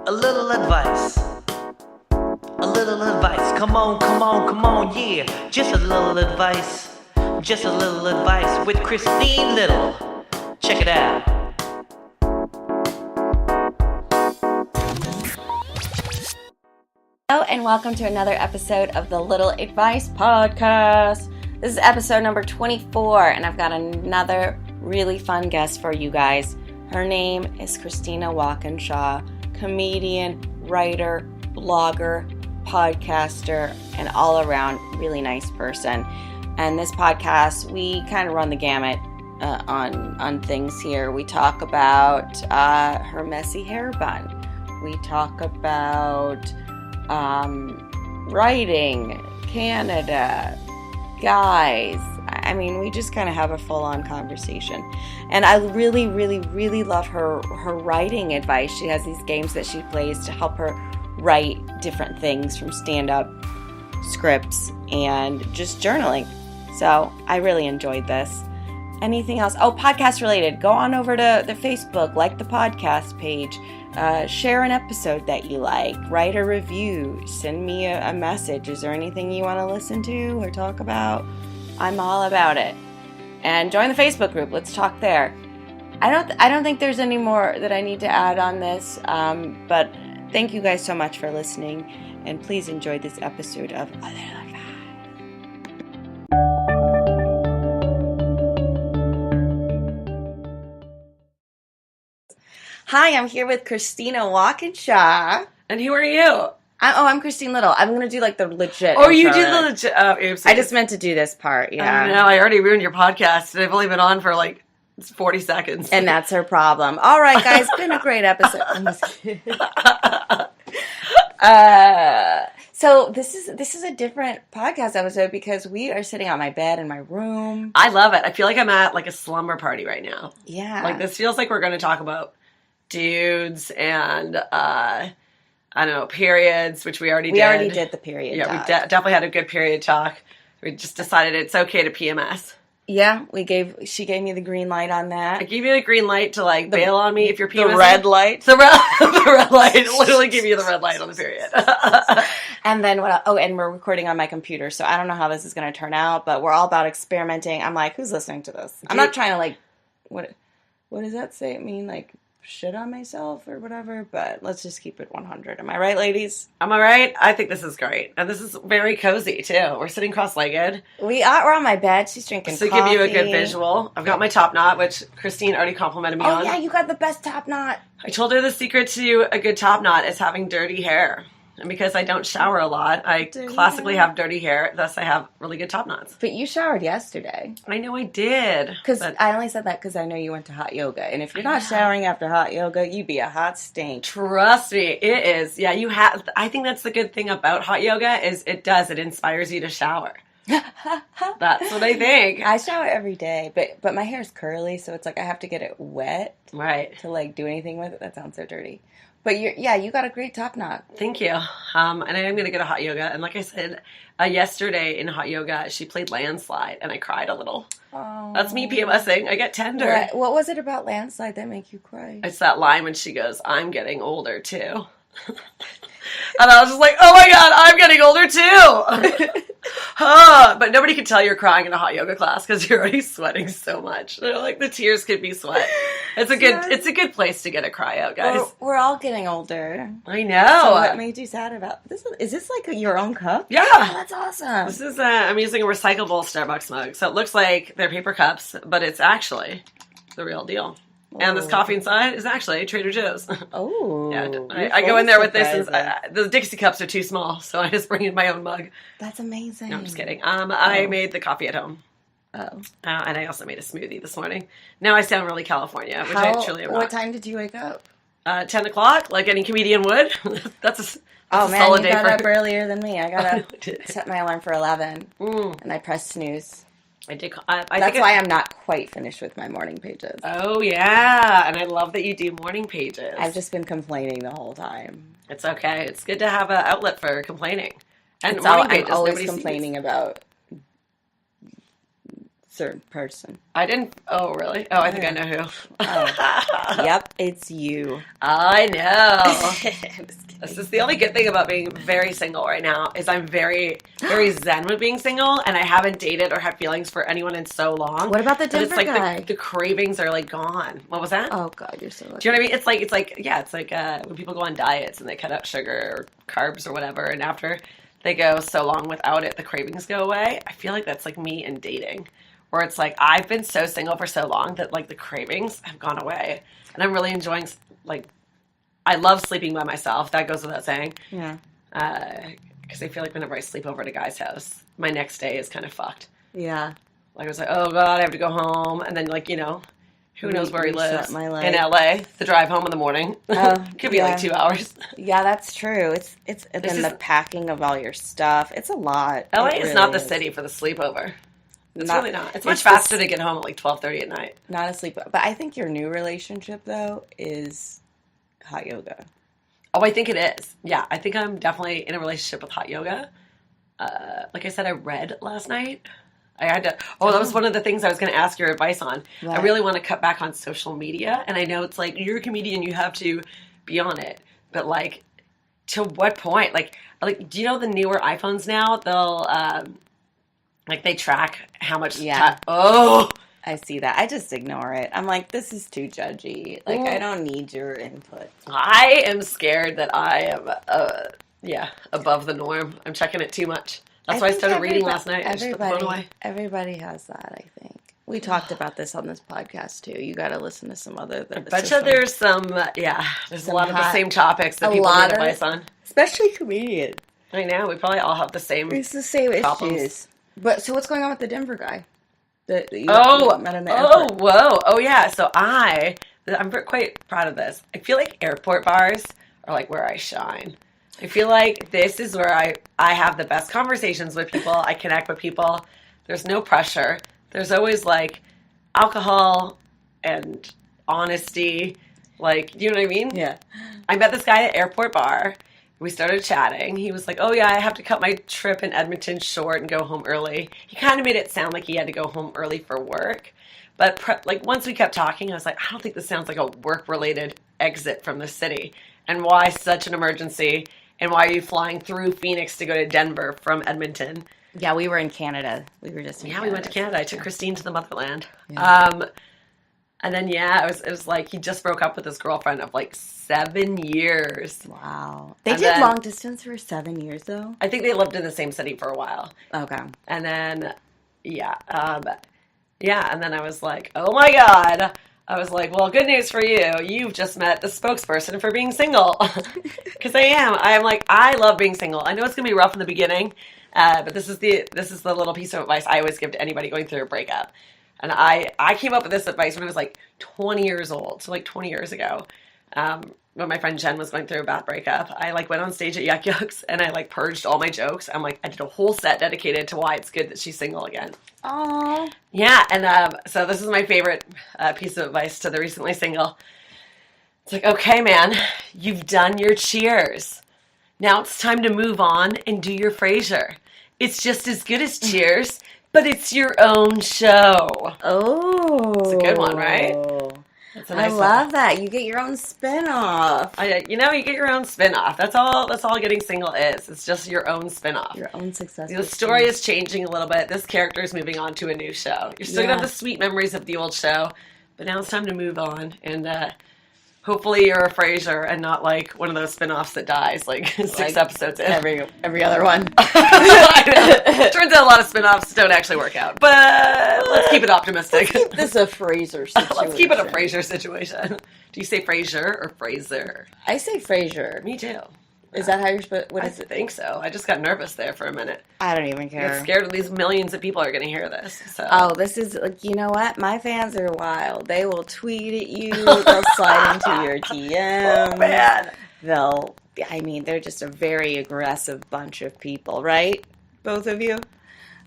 A little advice. A little advice. Come on, yeah. Just a little advice. Just a little advice with Christine Little. Check it out. Hello and welcome to another episode of the Little Advice Podcast. This is episode number 24 and I've got another really fun guest for you guys. Her name is Christina Walkinshaw, comedian, writer, blogger, podcaster, and all around really nice person. And this podcast, we kind of run the gamut on things here. We talk about her messy hair bun. We talk about writing, Canada, guys. I mean, we just kind of have a full-on conversation. And I really, really, really love her writing advice. She has these games that she plays to help her write different things from stand-up scripts and just journaling. So I really enjoyed this. Anything else? Oh, podcast related. Go on over to the Facebook, like the podcast page. Share an episode that you like. Write a review. Send me a message. Is there anything you want to listen to or talk about? I'm all about it. And join the Facebook group. Let's talk there. I don't think there's any more that I need to add on this. But thank you guys so much for listening. And please enjoy this episode of A Little Advice. Hi, I'm here with Christina Walkinshaw. And who are you? I'm Christine Little. I'm going to do like the legit. Oh, you do the legit. Oh, oops. I just meant to do this part, yeah. I know, I already ruined your podcast. I've only been on for like 40 seconds. And that's her problem. All right, guys, been a great episode. I'm just kidding. So this is a different podcast episode because we are sitting on my bed in my room. I love it. I feel like I'm at like a slumber party right now. Yeah. Like this feels like we're going to talk about dudes and I don't know, periods, which we already did. We already did the period talk. Yeah, we definitely had a good period talk. We just decided it's okay to PMS. Yeah, she gave me the green light on that. I gave you the green light to like bail on me if you're PMSing. The red light. The red light. Literally give you the red light on the period. And then what? And we're recording on my computer, so I don't know how this is going to turn out, but we're all about experimenting. I'm like, who's listening to this? I'm not trying to like, what does that say? I mean, like, shit on myself or whatever, but let's just keep it 100. Am I right, ladies? Am I right? I think this is great. And this is very cozy, too. We're sitting cross-legged. We're on my bed. She's drinking coffee. To give you a good visual, I've got my top knot, which Christine already complimented me on. Oh, yeah, you got the best top knot. I told her the secret to a good top knot is having dirty hair. And because I don't shower a lot, I classically have dirty hair. Thus, I have really good top knots. But you showered yesterday. I know I did. Because I only said that because I know you went to hot yoga. And if you're not showering after hot yoga, you'd be a hot stink. Trust me, it is. Yeah, you have. I think that's the good thing about hot yoga is it inspires you to shower. That's what I think. I shower every day, but my hair is curly, so it's like I have to get it wet. Right. To like do anything with it. That sounds so dirty. But you got a great top knot. Thank you. And I am going to go to hot yoga. And like I said, yesterday in hot yoga, she played Landslide, and I cried a little. Oh. That's me PMSing. I get tender. What was it about Landslide that make you cry? It's that line when she goes, "I'm getting older too." And I was just like, oh my god, I'm getting older too. But nobody can tell you're crying in a hot yoga class because you're already sweating so much. They're like, the tears could be sweat. It's a good place to get a cry out, guys. We're all getting older. I know. So what made you sad about this? Is this like your own cup? Yeah. Oh, that's awesome. This is I'm using a recyclable Starbucks mug, so it looks like they're paper cups, but it's actually the real deal. And this coffee inside is actually Trader Joe's. Oh. Yeah, I go in there with this. And, the Dixie cups are too small, so I just bring in my own mug. That's amazing. No, I'm just kidding. I made the coffee at home. Oh. And I also made a smoothie this morning. Now I sound really California, which I truly am not. What time did you wake up? 10 o'clock, like any comedian would. That's a solid day. You got up earlier than me. I got to set my alarm for 11, and I pressed snooze. I did. That's why I'm not quite finished with my morning pages. Oh, yeah. And I love that you do morning pages. I've just been complaining the whole time. It's okay. It's good to have an outlet for complaining. And I'm always complaining about certain person. I didn't. Oh, really? Oh, I think I know who. Oh. Yep, it's you. I know. I'm just kidding. This is the only good thing about being very single right now is I'm very, very zen with being single, and I haven't dated or had feelings for anyone in so long. What about the But it's Denver like guy? the cravings are like gone. What was that? Oh God, you're so lucky. Do you know what I mean? It's like when people go on diets and they cut out sugar or carbs or whatever, and after they go so long without it, the cravings go away. I feel like that's like me in dating, where it's like I've been so single for so long that like the cravings have gone away, and I'm really enjoying like. I love sleeping by myself. That goes without saying. Yeah. Because I feel like whenever I sleep over at a guy's house, my next day is kind of fucked. Yeah. Like I was like, oh God, I have to go home, and then like who knows where he lives my life. in LA? The drive home in the morning could be like 2 hours. Yeah, that's true. It's and then the packing of all your stuff. It's a lot. LA It is really not the city for the sleepover. It's really not. It's much faster to get home at like 12:30 at night. Not a sleep, but I think your new relationship though is hot yoga. Oh, I think it is. Yeah, I think I'm definitely in a relationship with hot yoga. Like I said, I read last night. I had to. Oh, that was one of the things I was going to ask your advice on. What? I really want to cut back on social media, and I know it's like you're a comedian, you have to be on it. But like, to what point? Like, do you know the newer iPhones now? They'll like they track how much. Yeah. Oh. I see that. I just ignore it. I'm like, this is too judgy. Like, I don't need your input. I am scared that I am, above the norm. I'm checking it too much. That's why I started reading last night. I just put the phone away. Everybody has that, I think. We talked about this on this podcast, too. You got to listen to some other... I betcha there's there's a lot of the same topics that people need advice on. Especially comedians. I know. We probably all have the same It's the same problems. issues. But, so what's going on with the Denver guy? That you met in the oh, airport. whoa. Oh, yeah. So I'm quite proud of this. I feel like airport bars are like where I shine. I feel like this is where I have the best conversations with people. I connect with people. There's no pressure. There's always like alcohol and honesty. Like, you know what I mean? Yeah. I met this guy at airport bar. We started chatting. He was like, oh, yeah, I have to cut my trip in Edmonton short and go home early. He kind of made it sound like he had to go home early for work. But once we kept talking, I was like, I don't think this sounds like a work-related exit from the city. And why such an emergency? And why are you flying through Phoenix to go to Denver from Edmonton? Yeah, we were in Canada. We were just in Canada. We went to Canada. I took Christine to the motherland. Yeah. And then, it was like he just broke up with his girlfriend of like 7 years. Wow. They did long distance for 7 years, though? I think they lived in the same city for a while. Okay. And then, and then I was like, oh my God. I was like, well, good news for you. You've just met the spokesperson for being single. Because I am. I'm like, I love being single. I know it's going to be rough in the beginning, but this is the little piece of advice I always give to anybody going through a breakup. And I came up with this advice when I was like 20 years old, so like 20 years ago. When my friend Jen was going through a bad breakup, I like went on stage at Yuck Yucks and I like purged all my jokes. I'm like, I did a whole set dedicated to why it's good that she's single again. Aww. Yeah, and so this is my favorite piece of advice to the recently single. It's like, okay, man, you've done your Cheers. Now it's time to move on and do your Frasier. It's just as good as Cheers, but it's your own show. Oh. It's a good one, right? That's a nice I love that. You get your own spin-off. You get your own spin-off. That's all getting single is. It's just your own spin-off. Your own success. The story is changing a little bit. This character is moving on to a new show. You're still going to have the sweet memories of the old show, but now it's time to move on. And hopefully you're a Frasier and not like one of those spin-offs that dies like 6 episodes in. Every other one. Turns out a lot of spin-offs don't actually work out, but let's keep it optimistic. Let's keep this a Frasier situation. Let's keep it a Frasier situation. Do you say Frasier or Fraser? I say Frasier. Me too. Is that how you're supposed? What I is it? think so. I just got nervous there for a minute. I don't even care. I get scared of these millions of people are going to hear this. So. Oh, this is like, you know what? My fans are wild. They will tweet at you. They'll slide into your DMs. Oh man. They're just a very aggressive bunch of people, right? Both of you.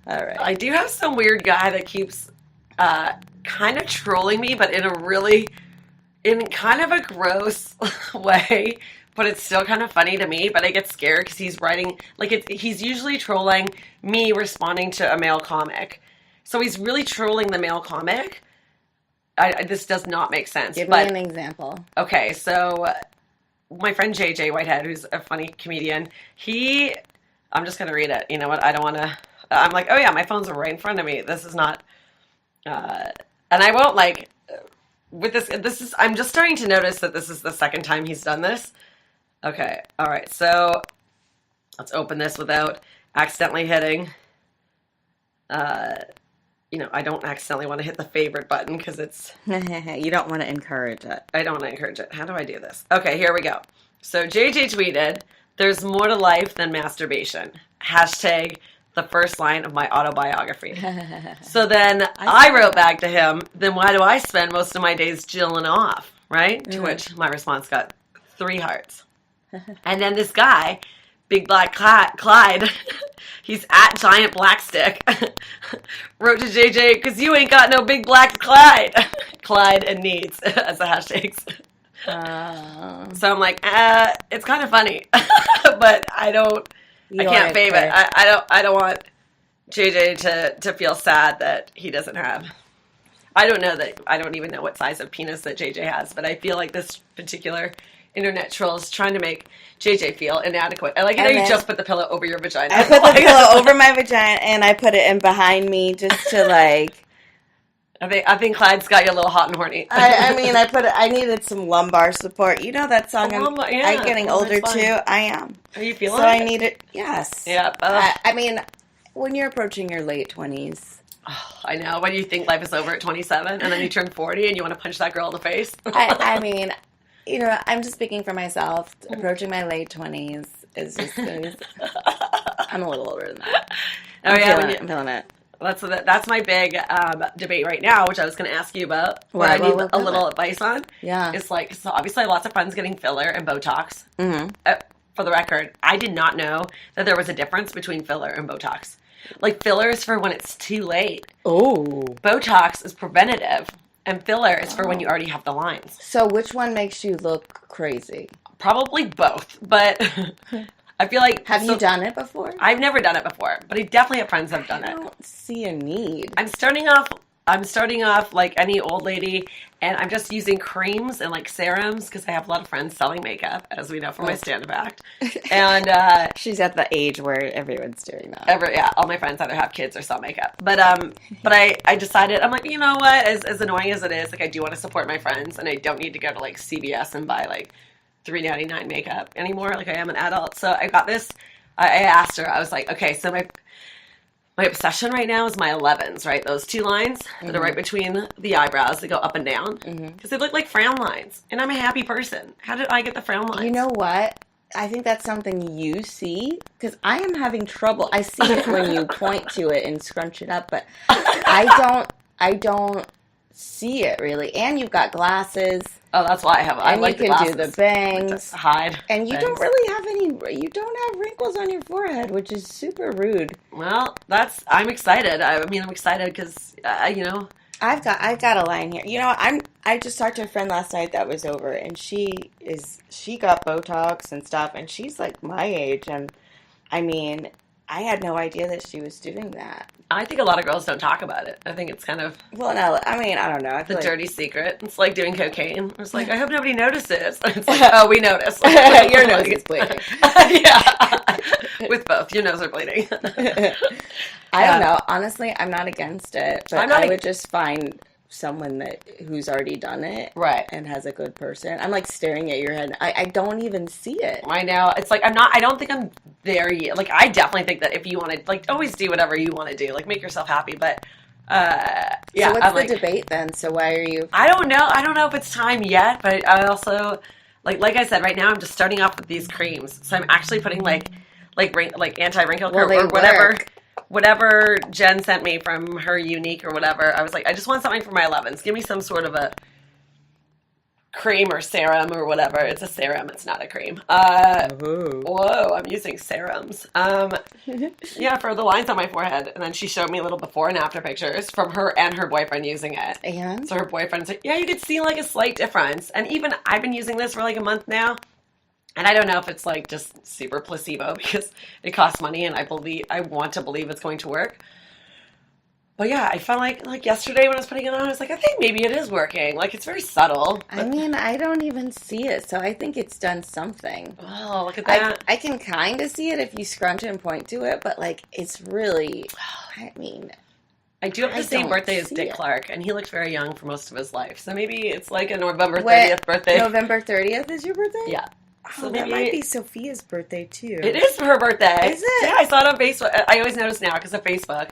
All right. I do have some weird guy that keeps kind of trolling me, but in kind of a gross way. But it's still kind of funny to me, but I get scared because he's writing, he's usually trolling me responding to a male comic. So he's really trolling the male comic. This does not make sense. Give me an example. Okay, so my friend JJ Whitehead, who's a funny comedian, I'm just going to read it. You know what? I don't want to, I'm like, oh yeah, my phone's right in front of me. This is not, and I won't like, with this, I'm just starting to notice that this is the second time he's done this. Okay, all right, so let's open this without accidentally hitting, I don't accidentally want to hit the favorite button because it's... You don't want to encourage it. I don't want to encourage it. How do I do this? Okay, here we go. So JJ tweeted, "There's more to life than masturbation. Hashtag the first line of my autobiography." So then I wrote back to him, "Then why do I spend most of my days jilling off?" Right? To which my response got 3 hearts. And then this guy, Big Black Clyde, he's at Giant Black Stick, wrote to JJ, "Because you ain't got no Big Black Clyde." Clyde and needs as the hashtags. So I'm like, it's kind of funny, but I can't fave it. I don't want JJ to feel sad that he doesn't have. I don't even know what size of penis that JJ has, but I feel like this particular internet troll is trying to make JJ feel inadequate. I like it how you just put the pillow over your vagina. I put the pillow over my vagina and I put it in behind me just to like. I think Clyde's got you a little hot and horny. I mean, I needed some lumbar support. You know that song? I'm getting older too. I am. Are you feeling so it? I need it. Yes. Yeah. I mean, when you're approaching your late 20s. Oh, I know. When you think life is over at 27 and then you turn 40 and you want to punch that girl in the face. I mean, I'm just speaking for myself. Approaching my late 20s is just... I'm a little older than that. I'm feeling it. That's my big debate right now, which I was going to ask you about. What I need a little advice on. Yeah. It's like, so obviously lots of friends getting filler and Botox. Mm-hmm. For the record, I did not know that there was a difference between filler and Botox. Like, filler is for when it's too late. Oh. Botox is preventative, and filler is for when you already have the lines. So which one makes you look crazy? Probably both, but I feel like... Have you done it before? I've never done it before, but I definitely have friends that have done it. I don't see a need. I'm starting off like any old lady, and I'm just using creams and like serums because I have a lot of friends selling makeup, as we know from my stand-up act. And she's at the age where everyone's doing that. All my friends either have kids or sell makeup. But I decided, I'm like, you know what? As annoying as it is, like I do want to support my friends, and I don't need to go to like CVS and buy like $3.99 makeup anymore. Like I am an adult, so I got this. I asked her. I was like, okay, so my obsession right now is my 11s, right? Those 2 lines that are right between the eyebrows. They go up and down because they look like frown lines. And I'm a happy person. How did I get the frown lines? You know what? I think that's something you see because I am having trouble. I see it when you point to it and scrunch it up, but I don't see it really. And you've got glasses. Oh, that's why I have. I like you can do the bangs, hide, and you don't really have any. You don't have wrinkles on your forehead, which is super rude. Well, I'm excited. I'm excited because I've got a line here. I just talked to a friend last night that was over, and she got Botox and stuff, and she's like my age, and I mean, I had no idea that she was doing that. I think a lot of girls don't talk about it. I think it's kind of... Well, no, I mean, I don't know. I feel dirty secret. It's like doing cocaine. It's like, I hope nobody notices. It's like, oh, we notice. Your nose is bleeding. Yeah. With both. Your nose are bleeding. I don't know. Honestly, I'm not against it. But I would just find someone who's already done it. Right. And has a good person. I'm like staring at your head. I don't even see it. I know. It's like, I don't think I'm there yet. Like, I definitely think that if you want to, like, always do whatever you want to do. Like, make yourself happy. But, yeah. So what's the debate then? So why are you... I don't know. I don't know if it's time yet. But I also, like I said, right now I'm just starting off with these creams. So I'm actually putting, like anti-wrinkle cream or whatever. Whatever Jen sent me from her Unique or whatever, I was like, I just want something for my 11s. Give me some sort of a cream or serum or whatever. It's a serum. It's not a cream. Whoa, I'm using serums. Yeah, for the lines on my forehead. And then she showed me little before and after pictures from her and her boyfriend using it. And? So her boyfriend's like, yeah, you could see like a slight difference. And even I've been using this for like a month now. And I don't know if it's like just super placebo because it costs money and I want to believe it's going to work. But yeah, I felt like yesterday when I was putting it on, I was like, I think maybe it is working. Like, it's very subtle. I mean, I don't even see it, so I think it's done something. Oh, look at that. I can kind of see it if you scrunch it and point to it, but like, it's really, I mean, I do have the same don't birthday as see Dick it. Clark, and he looked very young for most of his life. So maybe it's like a November 30th birthday. November 30th is your birthday? Yeah. So that might be Sophia's birthday too. It is her birthday. Is it? Yeah, I saw it on Facebook. I always notice now because of Facebook.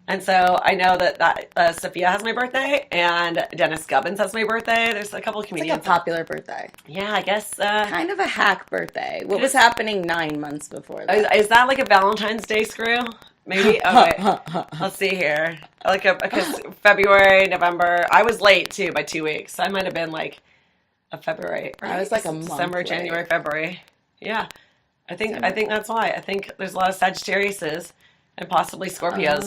And so I know that Sophia has my birthday, and Dennis Gubbins has my birthday. There's a couple of It's comedians. like a popular birthday. Yeah, I guess. Kind of a hack birthday. What was happening 9 months before that? Is that like a Valentine's Day screw? Maybe. Oh, wait. Let's see here. Because February, November. I was late too by 2 weeks. So I might have been like a February. I was like a month December, late. January, February. Yeah, I think that's why. I think there's a lot of Sagittariuses and possibly Scorpios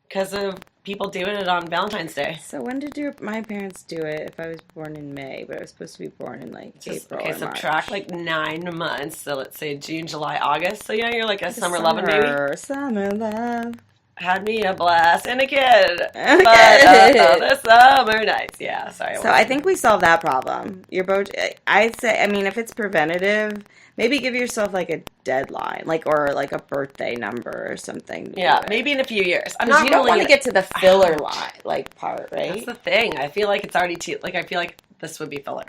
because of people doing it on Valentine's Day. So when did my parents do it? If I was born in May, but I was supposed to be born in like April or March. Subtract like 9 months. So let's say June, July, August. So yeah, you're like a summer loving maybe. Summer love. Had me a blast and a kid. Okay. But the summer nights. Yeah, sorry. So I think we solved that problem. You're both. I'd say. I mean, if it's preventative, maybe give yourself like a deadline, or like a birthday number or something. Yeah, maybe in a few years. I'm Because not you don't really want to get to the filler line part, right? That's the thing. I feel like it's already too. Like I feel like this would be filler.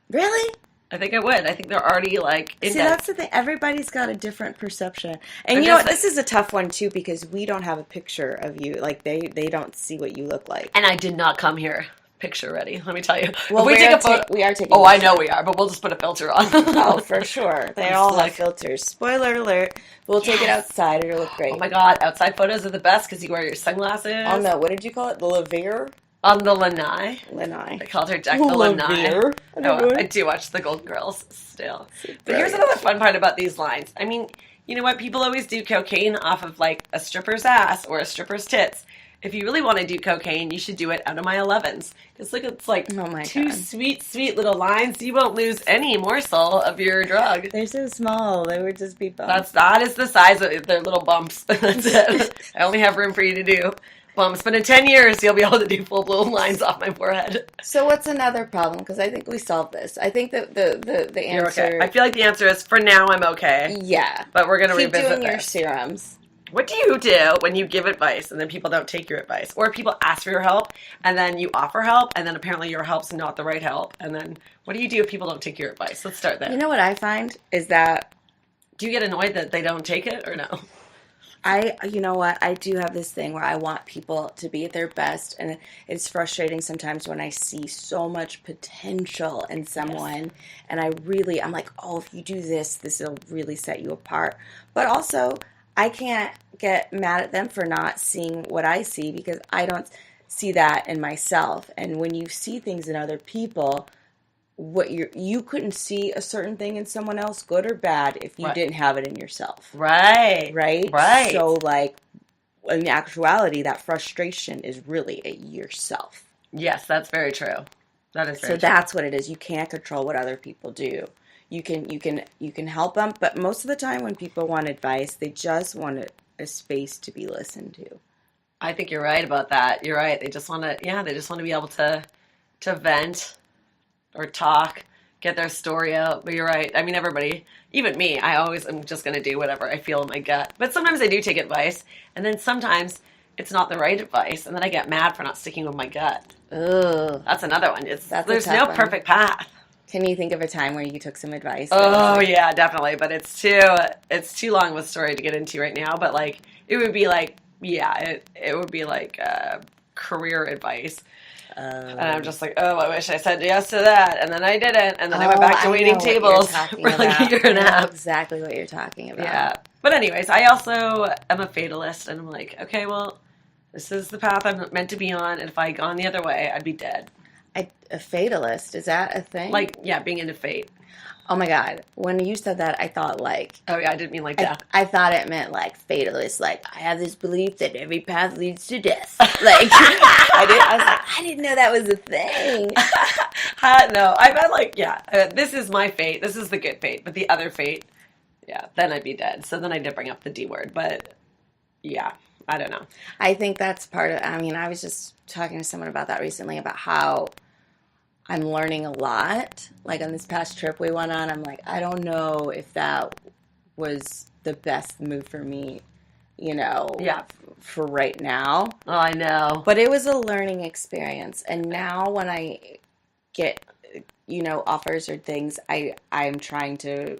Really? I think I would. I think they're already like. See, that's the thing. Everybody's got a different perception, and I'm you know what? just- This is a tough one too because we don't have a picture of you. Like they don't see what you look like. And I did not come here picture ready. Let me tell you. Well, if we take a photo. we are taking. Oh, I know we are, but we'll just put a filter on. Oh, for sure. They I'm all like- have filters. Spoiler alert. We'll take it outside. It'll look great. Oh my god, outside photos are the best because you wear your sunglasses. On the, what did you call it? The Levere? On the lanai. Lanai. I called her Jack the lanai. Levere? Oh, I do watch the Golden Girls still. But here's another fun part about these lines. I mean, you know what? People always do cocaine off of like a stripper's ass or a stripper's tits. If you really want to do cocaine, you should do it out of my 11s. Because look, it's like Oh my two God. sweet, sweit little lines. You won't lose any morsel of your drug. They're so small. They would just be bumps. That is the size of their little bumps. That's it. I only have room for you to do bumps. But in 10 years, you'll be able to do full-blown lines off my forehead. So what's another problem? Because I think we solved this. I think that the You're answer... okay. I feel like the answer is, for now, I'm okay. Yeah. But we're going to Keep revisit doing your this. serums. What do you do when you give advice and then people don't take your advice? Or people ask for your help and then you offer help and then apparently your help's not the right help. And then what do you do if people don't take your advice? Let's start there. You know what I find is that Do you get annoyed that they don't take it or no? you know what, I do have this thing where I want people to be at their best, and it's frustrating sometimes when I see so much potential in someone, and I'm like, oh, if you do this will really set you apart. But also, I can't get mad at them for not seeing what I see because I don't see that in myself. And when you see things in other people, you couldn't see a certain thing in someone else, good or bad, if you didn't have it in yourself. Right. Right? So, like, in actuality, that frustration is really at yourself. Yes, that's very true. That is very So true. that's what it is. You can't control what other people do. You can help them, but most of the time when people want advice, they just want a space to be listened to. I think you're right about that. You're right. They just want to be able to vent or talk, get their story out. But you're right. I mean, everybody, even me, I always am just going to do whatever I feel in my gut. But sometimes I do take advice, and then sometimes it's not the right advice, and then I get mad for not sticking with my gut. Ugh. That's another one. That's a There's tough no one. perfect path. Can you think of a time where you took some advice? Oh yeah, definitely. But it's too long of a story to get into right now. But like, it would be like, it would be like career advice. And I'm just like, oh, I wish I said yes to that, and then I didn't, and then I went back to waiting tables for like a year and a half. Exactly what you're talking about. Yeah. But anyways, I also am a fatalist, and I'm like, okay, well, this is the path I'm meant to be on, and if I had gone the other way, I'd be dead. A fatalist, is that a thing? Like, yeah, being into fate. Oh my God. When you said that, I thought like... Oh yeah, I didn't mean like death. I thought it meant like fatalist, like I have this belief that every path leads to death. Like, I didn't know that was a thing. No, I meant like, this is my fate. This is the good fate. But the other fate, then I'd be dead. So then I did bring up the D word. But yeah, I don't know. I think that's part of, I mean, I was just talking to someone about that recently, about how I'm learning a lot. Like on this past trip we went on, I'm like, I don't know if that was the best move for me, you know, for right now. Oh, I know. But it was a learning experience. And now when I get, you know, offers or things, I'm trying to,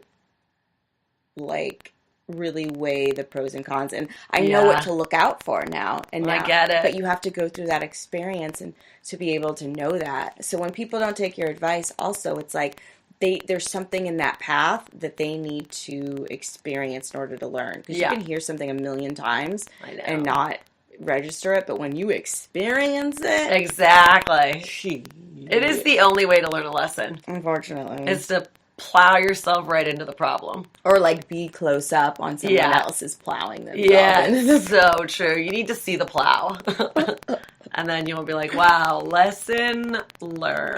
like, really weigh the pros and cons. And I know what to look out for now. And now, I get it. But you have to go through that experience and to be able to know that. So when people don't take your advice, also, it's like, there's something in that path that they need to experience in order to learn. Because you can hear something a million times and not register it, but when you experience it... Exactly. It is the only way to learn a lesson. Unfortunately. Is to plow yourself right into the problem. Or, like, be close up on someone else's plowing themselves. Yeah, so true. You need to see the plow. And then you'll be like, wow, lesson learned.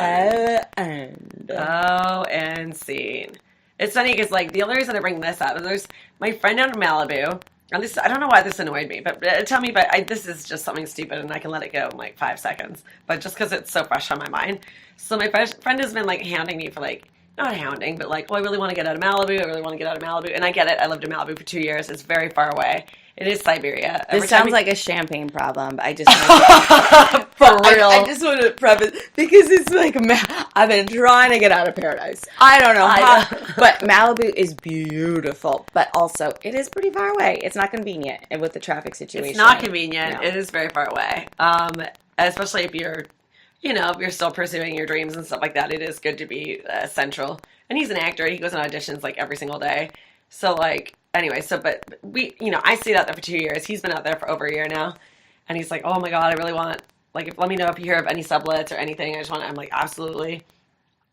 And seen. It's funny because, like, the only reason I bring this up is there's my friend down in Malibu, and this, I don't know why this annoyed me, but tell me, this is just something stupid, and I can let it go in, like, 5 seconds, but just because it's so fresh on my mind. So my friend has been, like, hounding me for, like, not hounding, but like, I really want to get out of Malibu. And I get it. I lived in Malibu for 2 years. It's very far away. It is Siberia. This sounds like a champagne problem. But I just for real. I just want to preface, because it's like, I've been trying to get out of paradise. I don't know how, but Malibu is beautiful. But also, it is pretty far away. It's not convenient with the traffic situation. It's not convenient. No. It is very far away. Especially if you're, you know, if you're still pursuing your dreams and stuff like that, it is good to be central. And he's an actor. He goes on auditions like every single day. So like, anyway, but we, you know, I stayed out there for 2 years. He's been out there for over a year now. And he's like, oh my God, I really want, like, let me know if you hear of any sublets or anything. I'm like, absolutely.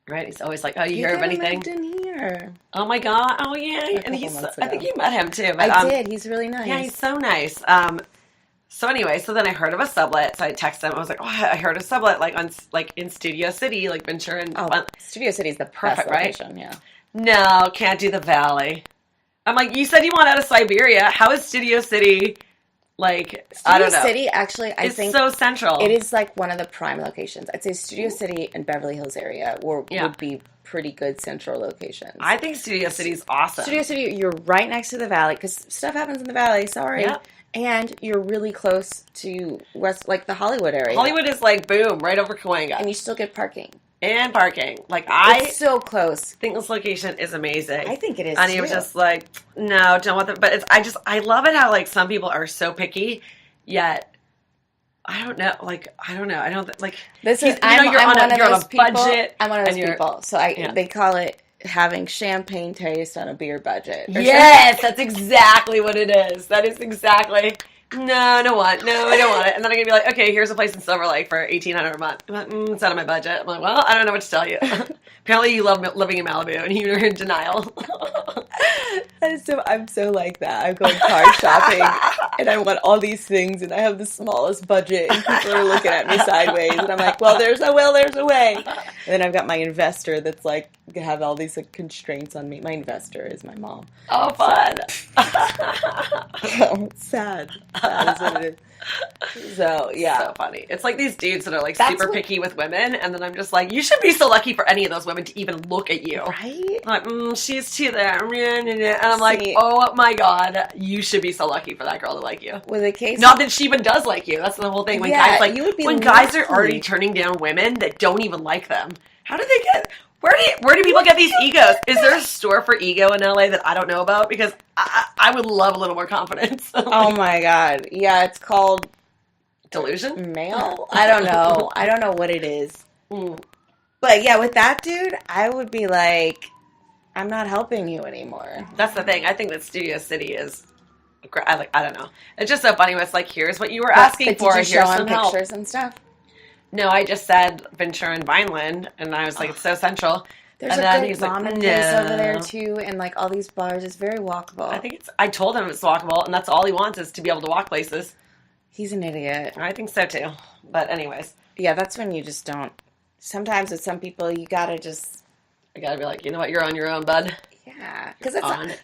Right? He's always like, oh, you hear of anything? Lived in here. Oh my God. Oh yeah. And I think you met him too. But, I did. He's really nice. Yeah, he's so nice. So anyway, so then I heard of a sublet, so I texted him. I was like, oh, I heard of sublet, like in Studio City, like Ventura. Studio City is the perfect, best location, right? Yeah. No, can't do the Valley. I'm like, you said you want out of Siberia. How is Studio City, like, I don't know. Studio City, actually, I think... It's so central. It is, like, one of the prime locations. I'd say Studio City and Beverly Hills area would be pretty good central locations. I think Studio City's awesome. Studio City, you're right next to the Valley, because stuff happens in the Valley, sorry. Yeah. And you're really close to West, like, the Hollywood area. Hollywood is, like, boom, right over Cahuenga. And you still get parking. And parking. Like, It's so close. think this location is amazing. I think it is, And he was just like, no, don't want that. But I love it how, like, some people are so picky, yet, I don't know. Like, I don't know. I don't, like, this is, I'm on a budget. I'm one of those people. So they call it having champagne taste on a beer budget. Yes, that's exactly what it is. That is exactly. No, I don't want it. And then I'm going to be like, okay, here's a place in Silver Lake for $1,800 a month. Like, it's out of my budget. I'm like, well, I don't know what to tell you. Apparently you love living in Malibu and you're in denial. I'm so like that. I'm going car shopping and I want all these things and I have the smallest budget and people are looking at me sideways and I'm like, well, there's a will, there's a way. And then I've got my investor that's like, have all these like, constraints on me. My investor is my mom. Oh, fun. Oh, sad. Sad is what it is. So, yeah. So funny. It's like these dudes that are like super picky with women, and then I'm just like, you should be so lucky for any of those women to even look at you. Right? I'm like, she's too there. And I'm like, oh my God, you should be so lucky for that girl to like you. With a case Not that she even does like you. That's the whole thing. When guys like, you would be when guys are already turning down women that don't even like them, how do they get... Where do people get these egos? Is there a store for ego in LA that I don't know about? Because I would love a little more confidence. Oh my God. Yeah, it's called... Delusion? Male? I don't know. I don't know what it is. But yeah, with that dude, I would be like, I'm not helping you anymore. That's the thing. I think that Studio City is... I don't know. It's just so funny. It's like, here's what you were asking for. Did you show Here's him some pictures help. and stuff? No, I just said Ventura and Vineland, and I was like, it's so central. There's and a then good he's ramen like, place over there too, and like all these bars. It's very walkable. I told him it's walkable, and that's all he wants is to be able to walk places. He's an idiot. I think so too. But anyways. Yeah, that's when you just don't. Sometimes with some people, you gotta I gotta be like, you know what, you're on your own, bud. Yeah, because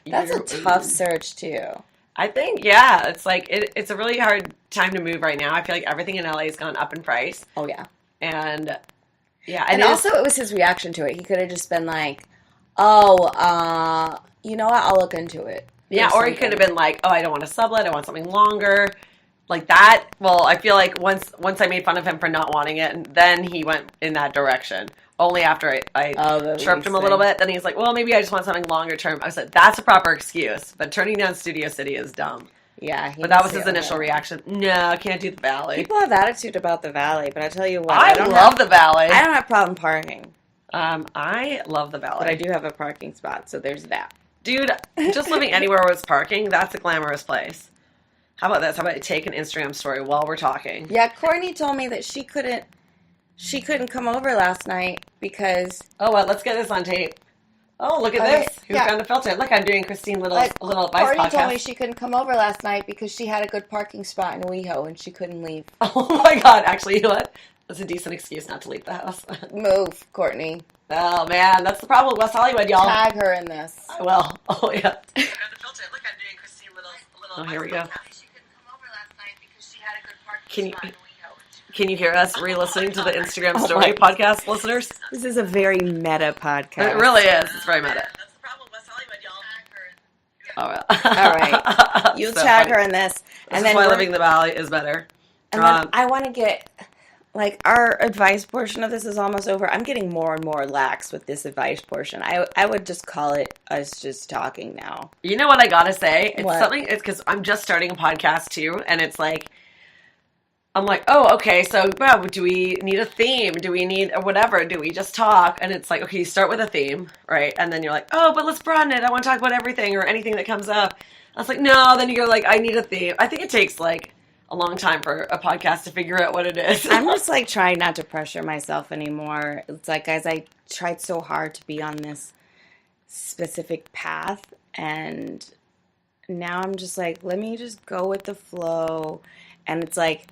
that's a tough search too. I think, yeah, it's like, it's a really hard time to move right now. I feel like everything in LA has gone up in price. Oh, yeah. And, yeah. And also, it was his reaction to it. He could have just been like, oh, you know what? I'll look into it. Yeah, or he could have been like, oh, I don't want a sublet. I want something longer. Like that. Well, I feel like once I made fun of him for not wanting it, and then he went in that direction. Only after I chirped him a little bit, then he's like, well, maybe I just want something longer term. I said, that's a proper excuse, but turning down Studio City is dumb. Yeah. But that was his initial reaction. No, I can't do the Valley. People have attitude about the Valley, but I tell you what. I love the Valley. I don't have problem parking. I love the Valley. But I do have a parking spot, so there's that. Dude, just living anywhere with parking, that's a glamorous place. How about this? How about you take an Instagram story while we're talking? Yeah, Courtney told me that she couldn't come over last night because... Oh, well, let's get this on tape. Oh, look at this. Who found the filter? Look, I'm doing Christine little advice Courtney podcast. told me she couldn't come over last night because she had a good parking spot in WeHo and she couldn't leave. Oh, my God. Actually, you know what? That's a decent excuse not to leave the house. Move, Courtney. Oh, man. That's the problem with West Hollywood, y'all. Tag her in this. I will. Oh, yeah. The filter. Look, I'm doing Christine little oh, here we go. Can you hear us re-listening to the Instagram story podcast, listeners? This is a very meta podcast. It really is. It's very meta. That's the problem with West Hollywood, y'all. All right. You'll tag her in this. And then why living the Valley is better. And then I want to get, like, our advice portion of this is almost over. I'm getting more and more lax with this advice portion. I would just call it us just talking now. You know what I gotta say? It's what? It's because I'm just starting a podcast too, and it's like, I'm like, oh, okay, so well, do we need a theme? Do we need whatever? Do we just talk? And it's like, okay, you start with a theme, right? And then you're like, oh, but let's broaden it. I want to talk about everything or anything that comes up. I was like, no. Then you go like, I need a theme. I think it takes like a long time for a podcast to figure out what it is. I'm just like trying not to pressure myself anymore. It's like, guys, I tried so hard to be on this specific path, and now I'm just like, let me just go with the flow. And it's like,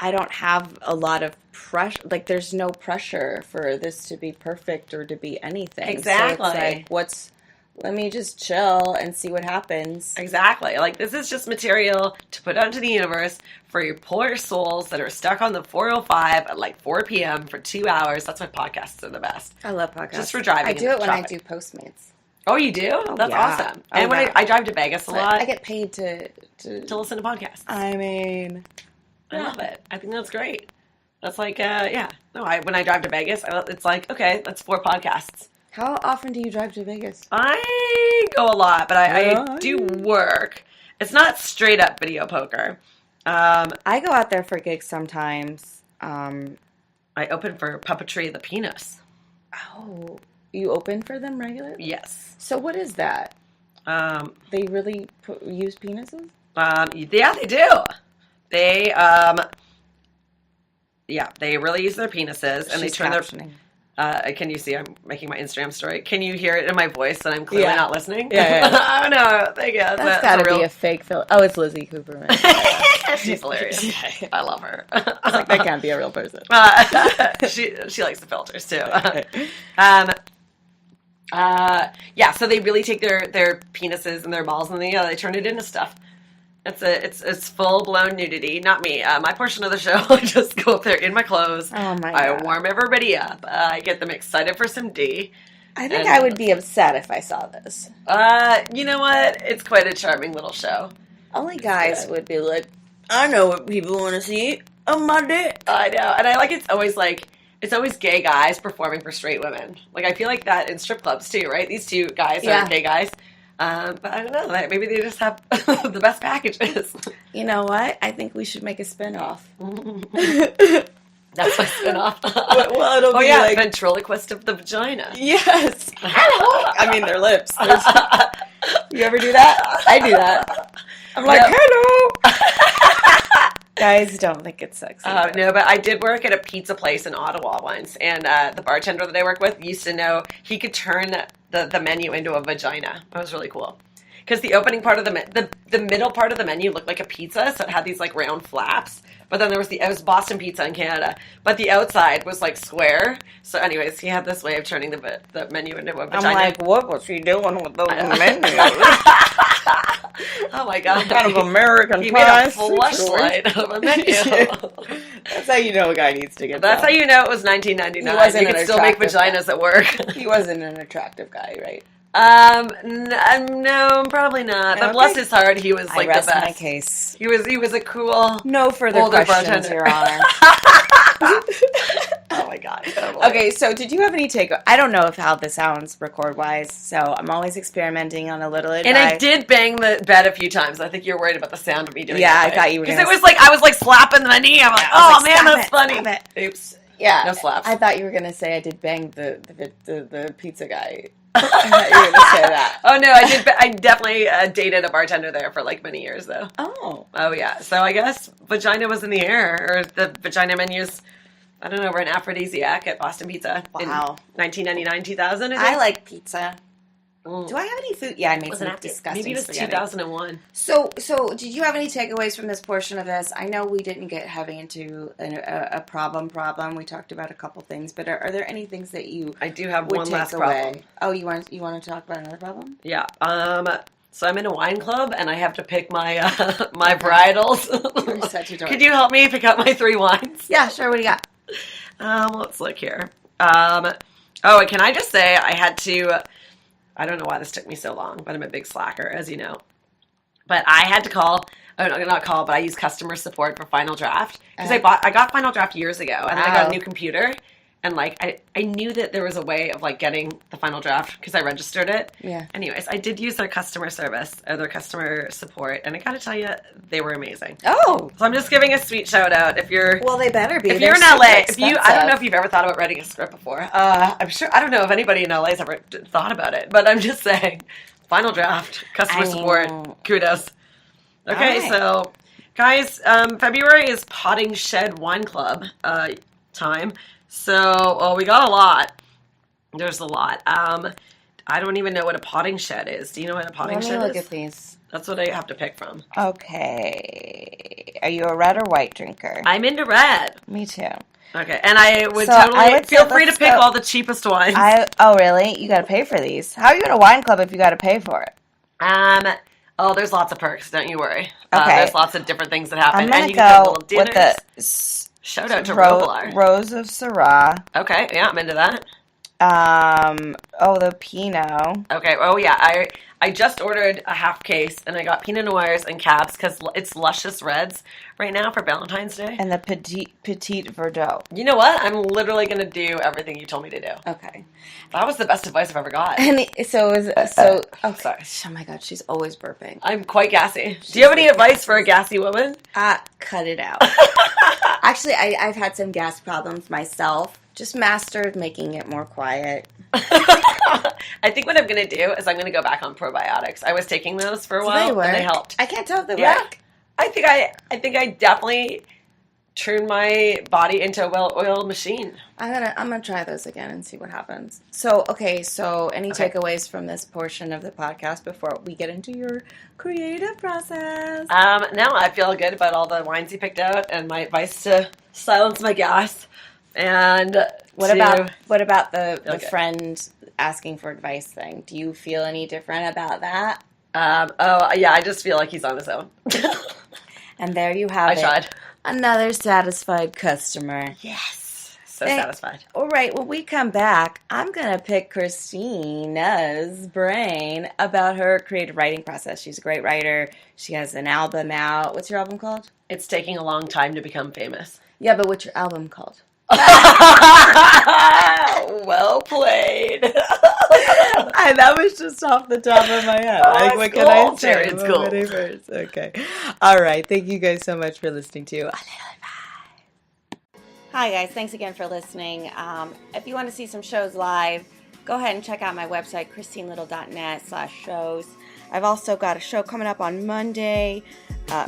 I don't have a lot of pressure. Like, there's no pressure for this to be perfect or to be anything. Exactly. So it's like, let me just chill and see what happens. Exactly. Like, this is just material to put out into the universe for your poor souls that are stuck on the 405 at like 4 p.m. for 2 hours. That's why podcasts are the best. I love podcasts. Just for driving. I do it when shopping. I do Postmates. Oh, you do? That's yeah. awesome. And when I drive to Vegas a lot. I get paid to listen to podcasts. I mean... I love it. I think that's great. That's like, yeah. No, when I drive to Vegas, it's like, okay, that's 4 podcasts. How often do you drive to Vegas? I go a lot, but I do work. It's not straight up video poker. I go out there for gigs sometimes. I open for Puppetry the Penis. Oh, you open for them regularly? Yes. So what is that? They really use penises? Yeah, they do. They, they really use their penises, and they turn captioning. Can you see? I'm making my Instagram story. Can you hear it in my voice that I'm clearly not listening? Yeah. Oh no, thank you. That's got to be a fake film. Oh, it's Lizzie Cooperman. She's hilarious. I love her. Like, that can't be a real person. She likes the filters too. So they really take their penises and their balls and they turn it into stuff. It's full blown nudity. Not me. My portion of the show, I just go up there in my clothes. Oh my God. I warm everybody up. I get them excited for some D. I think I would be upset if I saw this. You know what? It's quite a charming little show. Only guys would be like, I know what people want to see on my dick. I know, and I like it's always gay guys performing for straight women. Like, I feel like that in strip clubs too, right? These 2 guys are gay guys. But I don't know. Maybe they just have the best packages. You know what? I think we should make a spin-off. That's my spin-off. Well, it'll be like... ventriloquist of the vagina. Yes. Hello. I mean, their lips. You ever do that? I do that. I'm like, hello. Guys don't think it's sexy. No, but I did work at a pizza place in Ottawa once, and the bartender that I work with used to know he could turn the menu into a vagina. That was really cool. Because the opening part of the middle part of the menu looked like a pizza, so it had these like round flaps. But then it was Boston Pizza in Canada, but the outside was like square. So, anyways, he had this way of turning the menu into a vagina. I'm like, what was he doing with those menus? Oh my god. Kind of American He made Pie. a fleshlight out of a menu. That's how you know a guy needs to get That's how down. you know it was 1999. He wasn't You an could still make attractive vaginas at work. He wasn't an attractive guy, right? No, probably not. But Okay. bless his heart, he was like I rest the best. my case. He was a cool. No further older questions, bartender. Your Honor. Oh my god. Oh, Okay, so did you have any I don't know how this sounds record-wise, so I'm always experimenting on a little advice. And I did bang the bed a few times. I think you're worried about the sound of me doing it. Yeah, I thought you were Because gonna it was like, I was like slapping my knee. I'm like, I was oh like, man, stop that's it, funny. stop it. Oops. Yeah. No slaps. I thought you were going to say I did bang the pizza guy. I thought you were going to say that. Oh no, I did. I definitely dated a bartender there for like many years though. Oh. Oh yeah. So I guess vagina was in the air, or the vagina menus. I don't know. Were an aphrodisiac at Boston Pizza. Wow. In 1999, 2000. I like pizza. Mm. Do I have any food? Yeah, I made Wasn't some after. disgusting Maybe it was spaghetti. 2001. So did you have any takeaways from this portion of this? I know we didn't get heavy into a problem. We talked about a couple things, but are there any things that you I do have would one take last away? problem. Oh, you want to talk about another problem? Yeah. So I'm in a wine club and I have to pick my my varietals. You're such a dork. Could you help me pick out my 3 wines? Yeah, sure. What do you got? Let's look here. Oh, can I just say I had to. I don't know why this took me so long, but I'm a big slacker, as you know. But I had to call. Oh, no, not call, but I use customer support for Final Draft because I got Final Draft years ago, and then I got a new computer, and like I knew that there was a way of like getting the Final Draft because I registered it. Yeah. Anyways, I did use their customer service or their customer support, and I gotta tell you, they were amazing. Oh. So I'm just giving a sweet shout out if you're. Well, they better be. If They're you're in super LA, I don't expensive. know if you've ever thought about writing a script before. I'm sure, I don't know if anybody in LA has ever thought about it, but I'm just saying, Final Draft, customer support, kudos. Okay, right. so, guys, February is Potting Shed Wine Club time. So, we got a lot. There's a lot. I don't even know what a potting shed is. Do you know what a potting Let me shed look is? at these. That's what I have to pick from. Okay. Are you a red or white drinker? I'm into red. Me too. Okay, and I would So totally I would say feel free to let's pick go- all the cheapest wines. Oh, really? You got to pay for these. How are you in a wine club if you got to pay for it? Oh, there's lots of perks. Don't you worry. Okay. There's lots of different things that happen, I'm going and to you can do go little with dinners. the Shout out to Roblar. Rose of Syrah. Okay, yeah, I'm into that. The Pinot. Okay. Oh yeah, I just ordered a half case, and I got Pinot Noirs and Cabs because it's luscious reds right now for Valentine's Day. And the Petit Verdot. You know what? I'm literally gonna do everything you told me to do. Okay. That was the best advice I've ever got. And okay. Sorry. Oh my God, she's always burping. I'm quite gassy. Do you have any advice for a gassy woman? Cut it out. Actually, I've had some gas problems myself. Just mastered making it more quiet. I think what I'm going to do is I'm going to go back on probiotics. I was taking those for a while, and they helped. I can't tell if they Yeah. work. I think I definitely turned my body into a well-oiled machine. I'm gonna try those again and see what happens. So any takeaways from this portion of the podcast before we get into your creative process? No, I feel good about all the wines you picked out and my advice to silence my gas. And What about the Okay. friend asking for advice thing? Do you feel any different about that? Yeah, I just feel like he's on his own. And there you have I it. tried. Another satisfied customer. Yes. So satisfied. All right, when we come back, I'm going to pick Christina's brain about her creative writing process. She's a great writer. She has an album out. What's your album called? It's taking a long time to become famous. Yeah, but what's your album called? Well played. That was just off the top of my head. Oh, what it's can I cool, say? Jerry, it's cool. First. Okay. All right. Thank you guys so much for listening to A Little Advice. Hi, guys. Thanks again for listening. If you want to see some shows live, go ahead and check out my website, christinelittle.net/shows. I've also got a show coming up on Monday,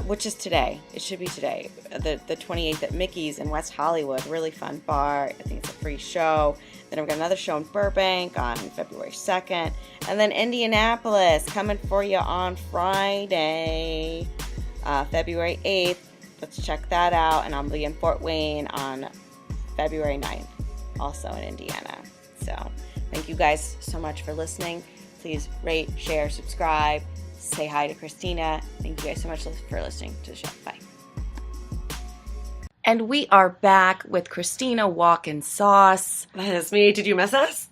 which is today. It should be today, the 28th at Mickey's in West Hollywood. Really fun bar. I think it's a free show. Then I've got another show in Burbank on February 2nd. And then Indianapolis coming for you on Friday, February 8th. Let's check that out. And I'll be in Fort Wayne on February 9th, also in Indiana. So thank you guys so much for listening. Please rate, share, subscribe. say hi to Christina. Thank you guys so much for listening to the show. Bye. And we are back with Christina Walkinshaw. That is me. Did you miss us?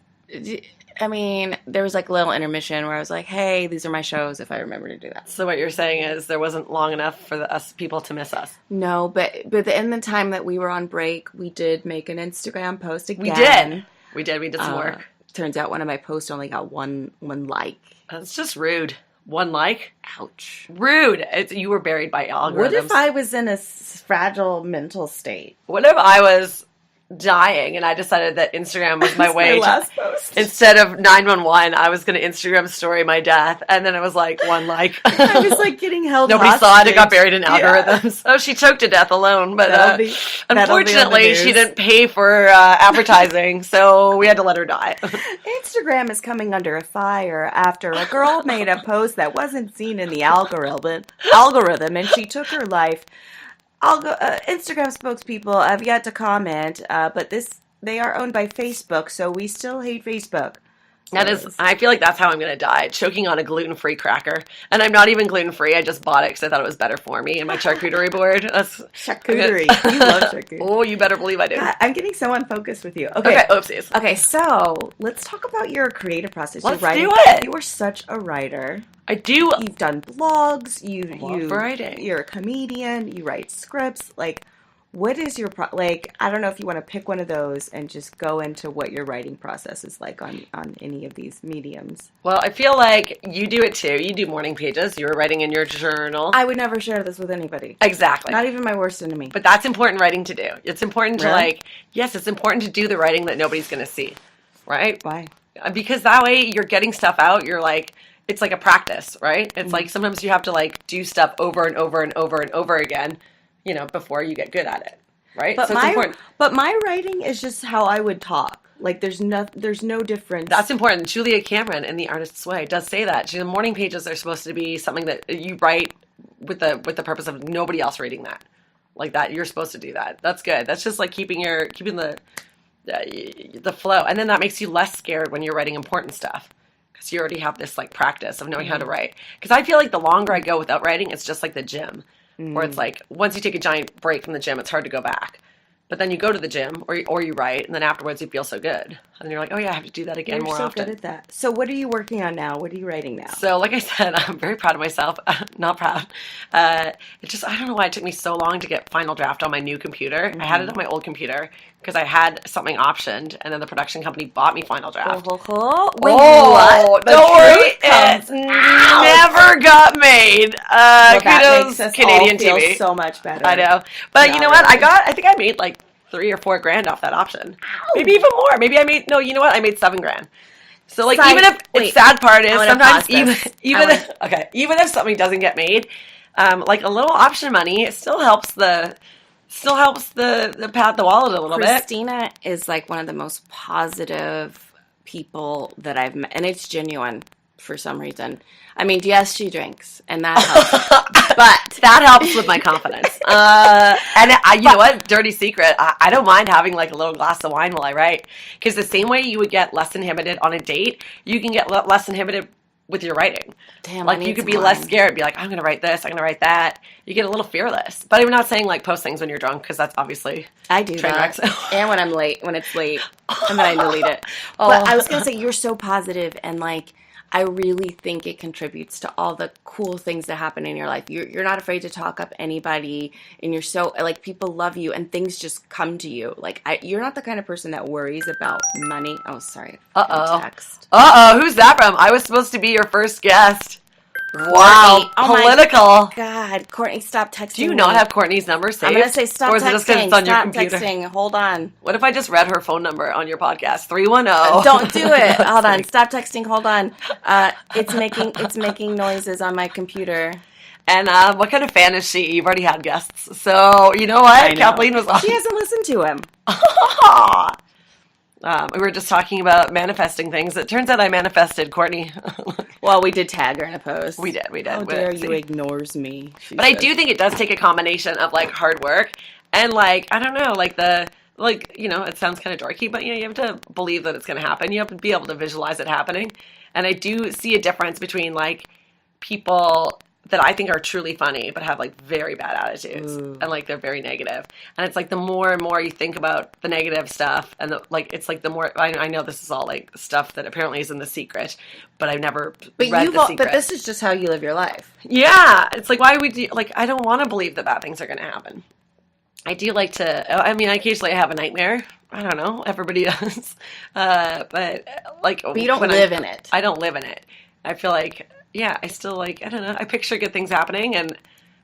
I mean, there was like a little intermission where I was like, hey, these are my shows, if I remember to do that. So what you're saying is there wasn't long enough for us people to miss us. No, but in the time that we were on break, we did make an Instagram post We again. did. We did some work. Turns out one of my posts only got one like. That's just rude. One like? Ouch. Rude. You were buried by algorithms. What if I was in a fragile mental state? What if I was dying and I decided that Instagram was my way my last post. Instead of 911, I was going to Instagram story my death, and then it was like one like. I was like getting held Nobody hostage. saw it. It got buried in algorithms. Oh, she choked to death alone, but unfortunately, she didn't pay for advertising, so we had to let her die. Instagram is coming under a fire after a girl made a post that wasn't seen in the algorithm, and she took her life. Instagram spokespeople have yet to comment, but they are owned by Facebook, so we still hate Facebook. I feel like that's how I'm going to die, choking on a gluten-free cracker. And I'm not even gluten-free, I just bought it because I thought it was better for me in my charcuterie board. Charcuterie. You love charcuterie. Oh, you better believe I do. God, I'm getting so unfocused with you. Okay, oopsies. Okay, so let's talk about your creative process. Let's do it. You are such a writer. I do. You've done blogs. You love writing. You're a comedian. You write scripts. Like, what is your I don't know if you want to pick one of those and just go into what your writing process is like on any of these mediums. Well, I feel like you do it too. You do morning pages. You were writing in your journal. I would never share this with anybody. Exactly. Not even my worst enemy. But that's important writing to do. It's important to Really? yes, it's important to do the writing that nobody's going to see, right? Why? Because that way you're getting stuff out. You're like, it's like a practice, right? It's like sometimes you have to like do stuff over and over and over and over again, before you get good at it, right? But so it's important. But my writing is just how I would talk. Like there's no difference. That's important. Julia Cameron in The Artist's Way does say that. The morning pages are supposed to be something that you write with the purpose of nobody else reading that. Like that, you're supposed to do that. That's good. That's just like keeping the flow, and then that makes you less scared when you're writing important stuff. So you already have this like practice of knowing how to write. Because I feel like the longer I go without writing, it's just like the gym, where it's like once you take a giant break from the gym, it's hard to go back. But then you go to the gym or you write, and then afterwards you feel so good, and you're like, oh yeah, I have to do that again more often. You're so good at that. So what are you working on now? What are you writing now? So like I said, I'm very proud of myself. Not proud. I don't know why it took me so long to get Final Draft on my new computer. I had it on my old computer because I had something optioned, and then the production company bought me Final Draft. Wait, what? Don't worry, it never got made. That makes us Canadian all feel TV. So much better. I know, but you know what? I think I made like $3,000 or $4,000 off that option. Ow. Maybe even more. Maybe I made I made $7,000. So like the sad part is sometimes even if something doesn't get made, like a little option money, it still helps the pat the wallet a little bit. Christina is like one of the most positive people that I've met, and it's genuine for some reason. I mean, yes, she drinks, and that helps. But that helps with my confidence. You know what? Dirty secret. I don't mind having like a little glass of wine while I write. Because the same way you would get less inhibited on a date, you can get less inhibited with your writing. Damn, like you could be less scared. Be like, I'm going to write this. I'm going to write that. You get a little fearless. But I'm not saying like post things when you're drunk, because that's obviously I do train that. wrecks. And when it's late, and then I delete it. But I was going to say, you're so positive, and like, I really think it contributes to all the cool things that happen in your life. You're not afraid to talk up anybody, and you're so like, people love you, and things just come to you. Like you're not the kind of person that worries about money. Oh, sorry. Text. Who's that from? I was supposed to be your first guest. Wow, political. God, Courtney, stop texting. Do you not have Courtney's number saved? I'm going to say stop texting. Or is it just because it's on your computer? Texting. Hold on. What if I just read her phone number on your podcast? 310. Don't do it. Hold on. Stop texting. Hold on. It's making noises on my computer. And what kind of fan is she? You've already had guests. So, you know what? Kathleen was on. She hasn't listened to him. We were just talking about manifesting things. It turns out I manifested Courtney. Well, we did tag her in a post. We did. How dare you ignores me. But I do think it does take a combination of like hard work and like, I don't know, like it sounds kind of dorky, but you have to believe that it's going to happen. You have to be able to visualize it happening. And I do see a difference between like people that I think are truly funny, but have like very bad attitudes, and like they're very negative. And it's like the more and more you think about the negative stuff, and it's like the more I know this is all like stuff that apparently is in The Secret, but I've never read The Secret. But this is just how you live your life. Yeah, it's like why would you like? I don't want to believe that bad things are going to happen. I do like to. I mean, occasionally I have a nightmare. I don't know. Everybody does, but like, but you don't live in it. I don't live in it. I feel like. Yeah, I still like, I don't know, I picture good things happening, and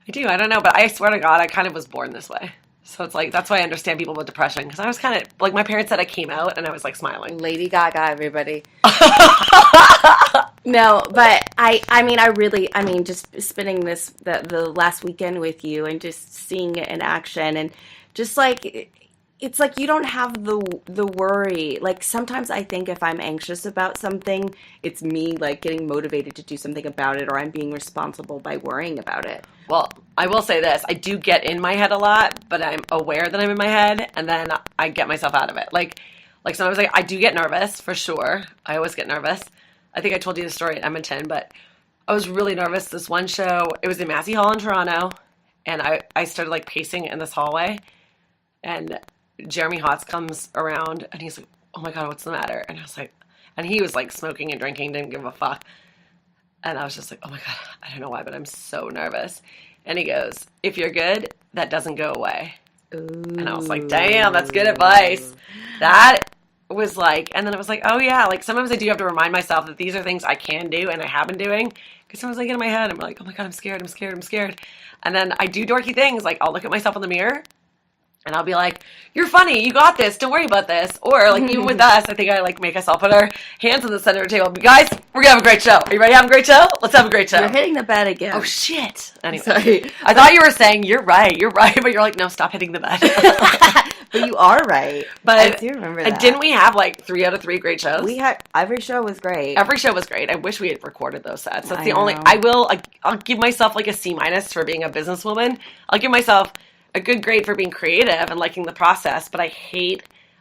I do, I don't know, but I swear to God, I kind of was born this way. So it's like, that's why I understand people with depression, because I was kind of, like, my parents said I came out, and I was, like, smiling. Lady Gaga, everybody. No, but I mean, just spending the last weekend with you, and just seeing it in action, and just, like, it's like you don't have the worry. Like, sometimes I think if I'm anxious about something, it's me, like, getting motivated to do something about it, or I'm being responsible by worrying about it. Well, I will say this. I do get in my head a lot, but I'm aware that I'm in my head, and then I get myself out of it. Like sometimes I do get nervous, for sure. I always get nervous. I think I told you the story at Edmonton, but I was really nervous. This one show, it was in Massey Hall in Toronto, and I started, like, pacing in this hallway, and Jeremy Hotz comes around, and he's like, oh my God, what's the matter? And I was like, and he was like smoking and drinking, didn't give a fuck. And I was just like, oh my God, I don't know why, but I'm so nervous. And he goes, if you're good, that doesn't go away. Ooh. And I was like, damn, that's good advice. That was like, and then I was like, oh yeah, like sometimes I do have to remind myself that these are things I can do and I have been doing. Because sometimes I get in my head, I'm like, oh my God, I'm scared. And then I do dorky things, like I'll look at myself in the mirror, and I'll be like, you're funny. You got this. Don't worry about this. Or, like, even with us, I think I, like, make us all put our hands on the center of the table. Guys, we're going to have a great show. Are you ready to have a great show? Let's have a great show. You're hitting the bed again. Oh, shit. Anyway. Sorry. I thought you were saying, you're right. But you're like, no, stop hitting the bed. But you are right. But I do remember that. Didn't we have, like, 3 out of 3 great shows? We had, every show was great. Every show was great. I wish we had recorded those sets. That's the only, I'll give myself, like, a C- for being a businesswoman. I'll give myself a good grade for being creative and liking the process, but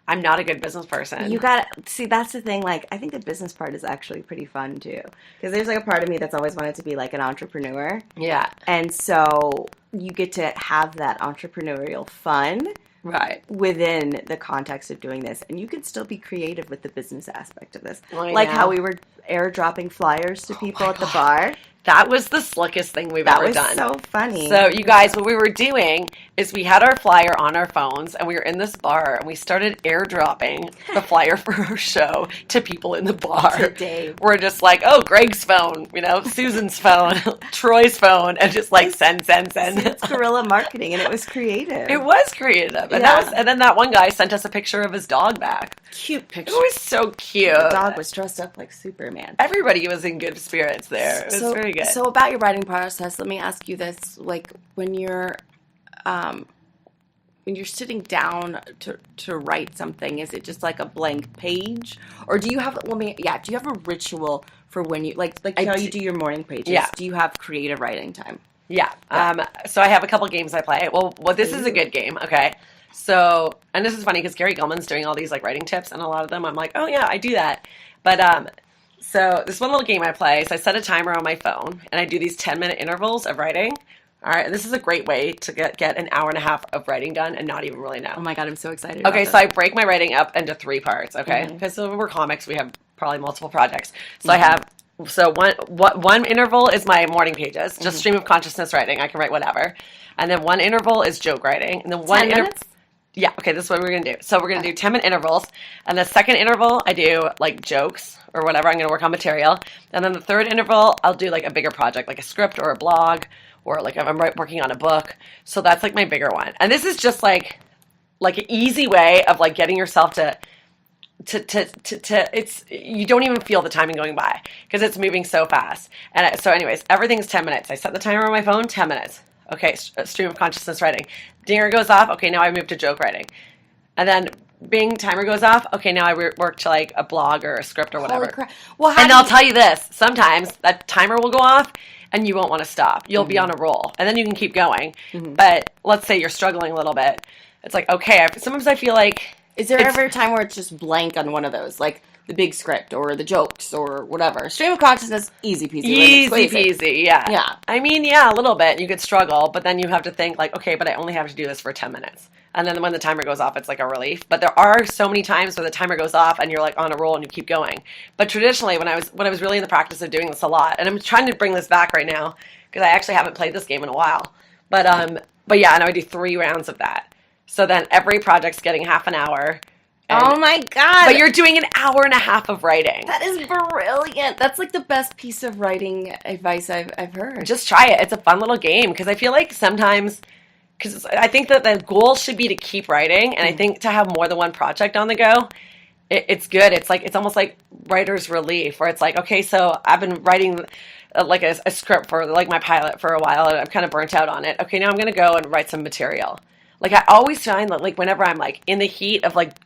I'm not a good business person. You see, that's the thing, like, I think the business part is actually pretty fun, too. Because there's, like, a part of me that's always wanted to be, like, an entrepreneur. Yeah. And so you get to have that entrepreneurial fun. Right. Within the context of doing this. And you can still be creative with the business aspect of this. Like how we were airdropping flyers to people at the bar. That was the slickest thing we've ever done. That was so funny. So, you guys, what we were doing is we had our flyer on our phones, and we were in this bar, and we started airdropping the flyer for our show to people in the bar. Today. We're just like, oh, Greg's phone, Susan's phone, Troy's phone, and just like send. It's guerrilla marketing, and it was creative. It was creative. And, and then that one guy sent us a picture of his dog back. Cute picture. It was so cute. The dog was dressed up like Superman. Everybody was in good spirits there. It was very good. So about your writing process, let me ask you this: like when you're sitting down to write something, is it just like a blank page, or do you have do you have a ritual for when you like how you do your morning pages? Yeah. Do you have creative writing time? Yeah. So I have a couple games I play. Well, this is a good game. Okay. So, and this is funny because Gary Gulman's doing all these like writing tips, and a lot of them I'm like, oh yeah, I do that. But so this one little game I play, so I set a timer on my phone, and I do these 10-minute intervals of writing. All right, and this is a great way to get an hour and a half of writing done and not even really know. Oh my God, I'm so excited about this. So I break my writing up into 3 parts, okay? Because we're comics, we have probably multiple projects. So I have, one interval is my morning pages, just stream of consciousness writing. I can write whatever. And then one interval is joke writing. And then 10 minutes? Yeah, okay, this is what we're going to do. So we're going to do 10-minute intervals. And the second interval, I do, like, jokes or whatever. I'm going to work on material. And then the third interval, I'll do, like, a bigger project, like a script or a blog, or, like, if I'm working on a book. So that's, like, my bigger one. And this is just, like an easy way of, like, getting yourself to it's, you don't even feel the timing going by because it's moving so fast. And so anyways, everything's 10 minutes. I set the timer on my phone, 10 minutes. Okay, stream of consciousness writing. Dinger goes off. Okay, now I move to joke writing. And then bing, timer goes off. Okay, now I work to like a blog or a script or whatever. Holy crap. Well, and I'll tell you this, sometimes that timer will go off and you won't want to stop. You'll be on a roll and then you can keep going. But let's say you're struggling a little bit. It's like, okay, sometimes I feel like... Is there ever a time where it's just blank on one of those? Like the big script or the jokes or whatever. Stream of consciousness, easy peasy. Easy peasy, yeah. Yeah. I mean, yeah, a little bit. You could struggle, but then you have to think like, okay, but I only have to do this for 10 minutes. And then when the timer goes off, it's like a relief. But there are so many times where the timer goes off and you're like on a roll and you keep going. But traditionally, when I was really in the practice of doing this a lot, and I'm trying to bring this back right now because I actually haven't played this game in a while. But yeah, and I would do 3 rounds of that. So then every project's getting half an hour. Oh my God. But you're doing an hour and a half of writing. That is brilliant. That's like the best piece of writing advice I've heard. Just try it. It's a fun little game because I feel like sometimes, because I think that the goal should be to keep writing, and I think to have more than one project on the go, it's good. It's almost like writer's relief, where it's like, okay, so I've been writing like a script for like my pilot for a while, and I'm kind of burnt out on it. Okay, now I'm going to go and write some material. Like I always find that like whenever I'm like in the heat of like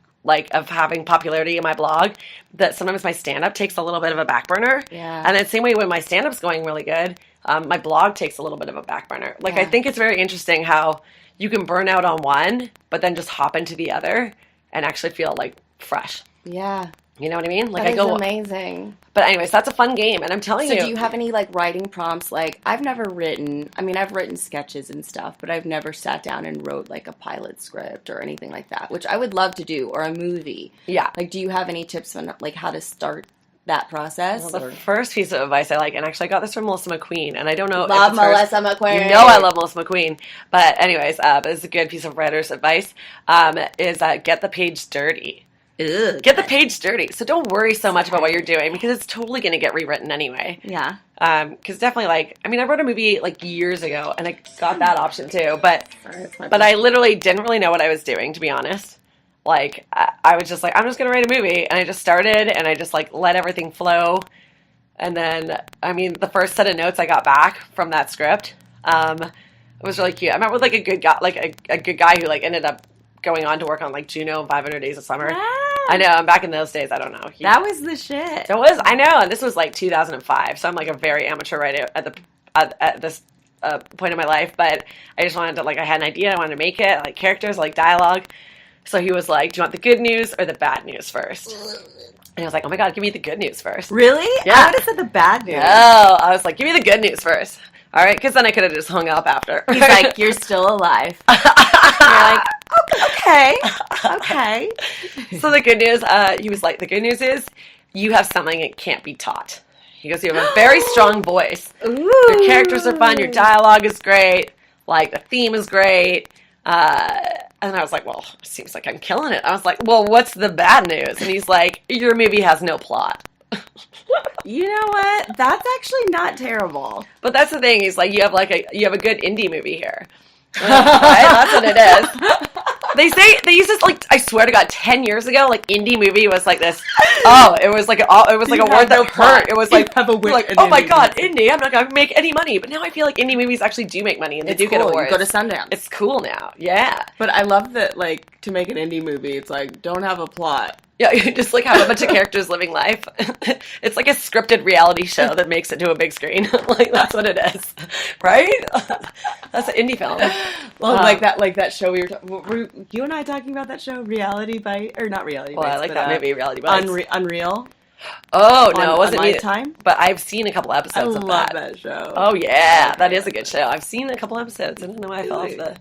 of having popularity in my blog, that sometimes my stand-up takes a little bit of a back burner. Yeah. And the same way when my stand-up's going really good, my blog takes a little bit of a back burner. Like, Yeah. I think it's very interesting how you can burn out on one, but then just hop into the other and actually feel, like, fresh. Yeah. You know what I mean? Like, That is amazing. But anyways, that's a fun game, and I'm telling So you. do you have any, like, writing prompts? Like, I've never written, I mean, I've written sketches and stuff, but I've never sat down and wrote, like, a pilot script or anything like that, which I would love to do, or a movie. Yeah. Like, do you have any tips on, like, how to start that process? Well, the first piece of advice I like, and actually I got this from Melissa McQueen, and I don't know Love if it's hers. Melissa McQueen. You know I love Melissa McQueen. But anyways, it's a good piece of writer's advice, is get the page dirty. Ugh. Get the page dirty. So don't worry so much about what you're doing, because it's totally going to get rewritten anyway. Yeah. Because definitely, like, I mean, I wrote a movie, like, years ago, and I got that option, too. But I literally didn't really know what I was doing, to be honest. Like, I was just like, I'm just going to write a movie. And I just started, and I just, like, let everything flow. And then, I mean, the first set of notes I got back from that script, it was really cute. I met with, like, a good guy, like, a good guy who, like, ended up going on to work on, like, Juno and 500 Days of Summer. I know, I'm back in those days, I don't know. That was the shit. It was, I know, and this was, like, 2005, so I'm, like, a very amateur writer at this point in my life, but I just wanted to, like, I had an idea, I wanted to make it, I like characters, I like dialogue. So he was like, do you want the good news or the bad news first? And I was like, oh my God, give me the good news first. Really? Yeah. I would have said the bad news. No, I was like, give me the good news first. All right, because then I could have just hung up after. He's like, you're still alive. You're like, okay. So the good news, he was like, the good news is you have something that can't be taught. He goes, you have a very strong voice. Ooh. Your characters are fun. Your dialogue is great. Like, the theme is great. And I was like, well, it seems like I'm killing it. I was like, well, what's the bad news? And he's like, your movie has no plot. You know what? That's actually not terrible. But that's the thing. He's like, you have a good indie movie here. Right? That's what it is. They used this, like, I swear to God, 10 years ago, like, indie movie was like this. Oh, it was like a word that hurt. It was like, oh my God, indie, I'm not gonna make any money. But now I feel like indie movies actually do make money, and they do get awards. You go to Sundance. It's cool now, yeah. But I love that, like, to make an indie movie, it's like, don't have a plot. Yeah, you just, like, have a bunch of characters living life. It's like a scripted reality show that makes it to a big screen. Like, that's what it is, right? That's an indie film. Well, like that show were you and I talking about that show, Reality Bite, or not Reality Bites? Well, I like that movie, Reality Bites. Unreal. Oh no, it wasn't me. Lifetime? But I've seen a couple episodes of that. I love that show. Oh yeah, that is a good show. I've seen a couple episodes. I don't know why I fell off the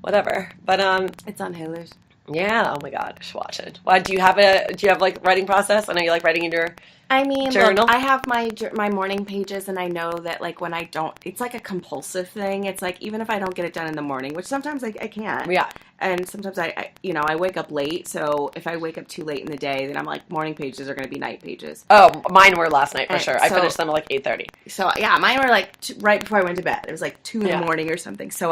whatever. But it's on Hulu. yeah. Oh my God, I should watch it. Why do you have like writing process? I know you like writing in your. I mean, journal? look, I have my morning pages, and I know that, like, when I don't, it's like a compulsive thing. It's like, even if I don't get it done in the morning, which sometimes I can't. Yeah. And sometimes I wake up late, so if I wake up too late in the day, then I'm like, morning pages are going to be night pages. Oh, mine were last night for And sure. I so- finished them at like 8:30. So, yeah, mine were like right before I went to bed. It was like 2 in the morning or something. So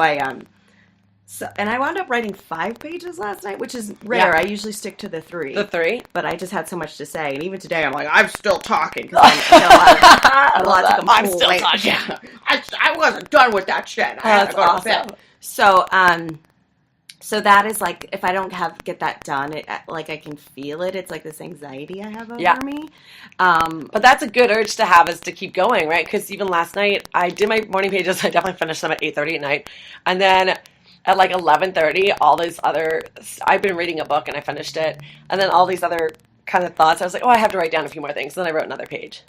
and I wound up writing 5 pages last night, which is rare. Yeah. I usually stick to the 3. The 3. But I just had so much to say, and even today I'm like, I'm still talking because I have a lot to complain. I'm still talking. Yeah. I wasn't done with that shit. That's awesome. So that is like, if I don't get that done, like I can feel it. It's like this anxiety I have over me. But that's a good urge to have, is to keep going, right? Because even last night I did my morning pages. I definitely finished them at 8:30 at night, and then at like 11:30, all these other. I've been reading a book and I finished it, and then all these other kind of thoughts. I was like, oh, I have to write down a few more things. Then I wrote another page.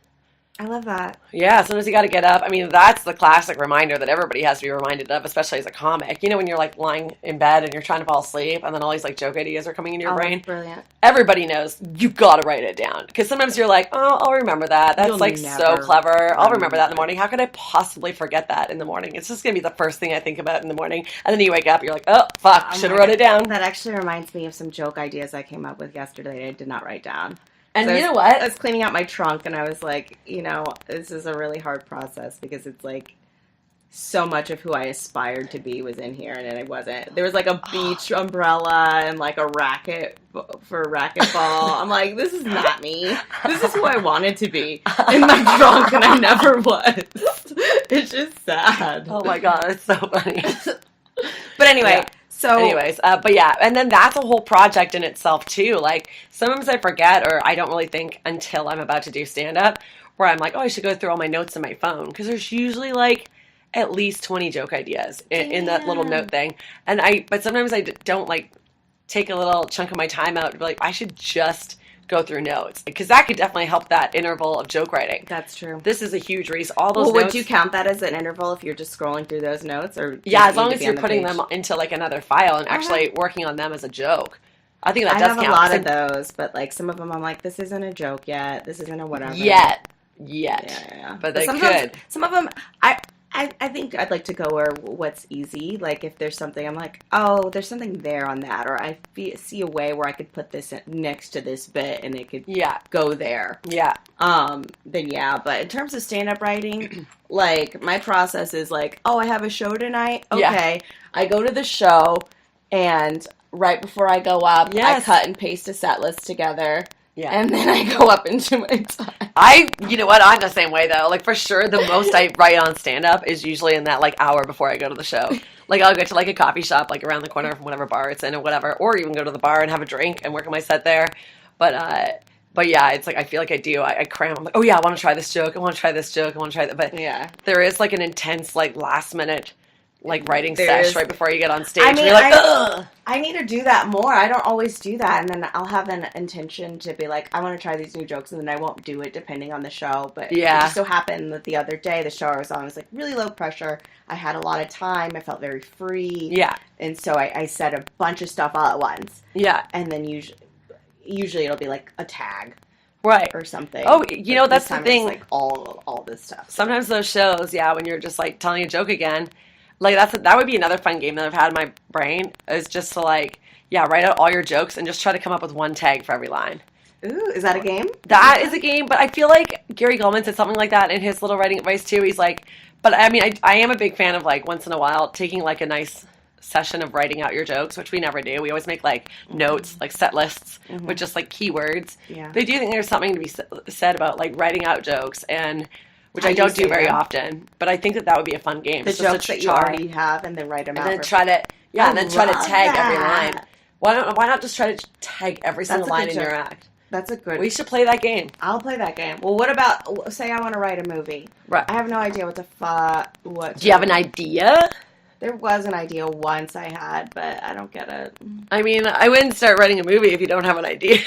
I love that. Yeah, sometimes you got to get up. I mean, that's the classic reminder that everybody has to be reminded of, especially as a comic. You know, when you're like lying in bed and you're trying to fall asleep and then all these like joke ideas are coming into your brain. That's brilliant. Everybody knows you got to write it down. Because sometimes you're like, oh, I'll remember that. That's You'll like never so clever. I'll remember that in the remember. morning. How could I possibly forget that in the morning? It's just going to be the first thing I think about in the morning. And then you wake up, you're like, oh, fuck, Oh should my have wrote it God. down. That actually reminds me of some joke ideas I came up with yesterday that I did not write down. And So you know I what? was cleaning out my trunk and I was like, you know, this is a really hard process because it's like so much of who I aspired to be was in here and it wasn't. There was like a beach umbrella and like a racket for a racquetball. I'm like, this is not me. This is who I wanted to be in my trunk and I never was. It's just sad. Oh my God, it's so funny. But anyway, Yeah. so Anyways, but yeah, and then that's a whole project in itself too. Like sometimes I forget or I don't really think until I'm about to do stand up where I'm like, oh, I should go through all my notes in my phone because there's usually like at least 20 joke ideas in that little note thing. And but sometimes I don't like take a little chunk of my time out to be like, I should just go through notes because that could definitely help that interval of joke writing. that's true. This is a huge reason. All those Well, notes. would you count that as an interval if you're just scrolling through those notes, or Yeah, does as it long need as to be you're on the putting page? them into like another file and actually working on them as a joke. I think that I does have count. a lot So- of those, but like some of them, I'm like, this isn't a joke yet. This isn't a whatever. Yet. Yeah. But they sometimes, could. Some of them, I think I'd like to go where what's easy. Like if there's something, I'm like, oh, there's something there on that, or I see a way where I could put this next to this bit and it could Yeah. go there. Yeah. Then yeah. But in terms of stand-up writing, like my process is like, oh, I have a show tonight. Yeah. Okay, I go to the show, and right before I go up, Yes. I cut and paste a set list together. Yeah. And then I go up into my time. You know what? I'm the same way though. Like for sure, the most I write on stand up is usually in that like hour before I go to the show. Like I'll go to like a coffee shop like around the corner from whatever bar it's in or whatever, or even go to the bar and have a drink and work on my set there. But yeah, it's like I feel like I cram. I'm like, oh yeah, I want to try this joke. I want to try this joke. I want to try that. But Yeah. there is like an intense like last minute like writing There sesh is. right before you get on stage. I and mean, you're like, ugh. I need to do that more. I don't always do that, and then I'll have an intention to be like, I want to try these new jokes, and then I won't do it depending on the show. But Yeah. it just so happened that the other day, the show I was on was like really low pressure. I had a lot of time. I felt very free. Yeah. And so I said a bunch of stuff all at once, Yeah. and then usually it'll be like a tag Right. or something. Oh, you know, But that's this the time it was, thing. like all this stuff. Sometimes those shows, yeah, when you're just like telling a joke again, like that would be another fun game that I've had in my brain is just to like, yeah, write out all your jokes and just try to come up with one tag for every line. Ooh, is that a game? That is a game, but I feel like Gary Goldman said something like that in his little writing advice too. He's like, but I mean, I am a big fan of like once in a while taking like a nice session of writing out your jokes, which we never do. We always make like notes, like set lists with just like keywords. Yeah. But I do think there's something to be said about like writing out jokes and which How I do you don't do say very them? often, but I think that would be a fun game. The It's just jokes to that you try. already have, and then write them And out. then try to, yeah, and then try to love tag every that. line. Why not just try to tag every single a line good in your joke. act? That's a good. We should play that game. I'll play that game. Well, what about say I want to write a movie? Right. I have no idea what what. Do you have an idea? There was an idea once I had, but I don't get it. I mean, I wouldn't start writing a movie if you don't have an idea.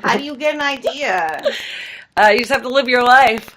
How do you get an idea? You just have to live your life.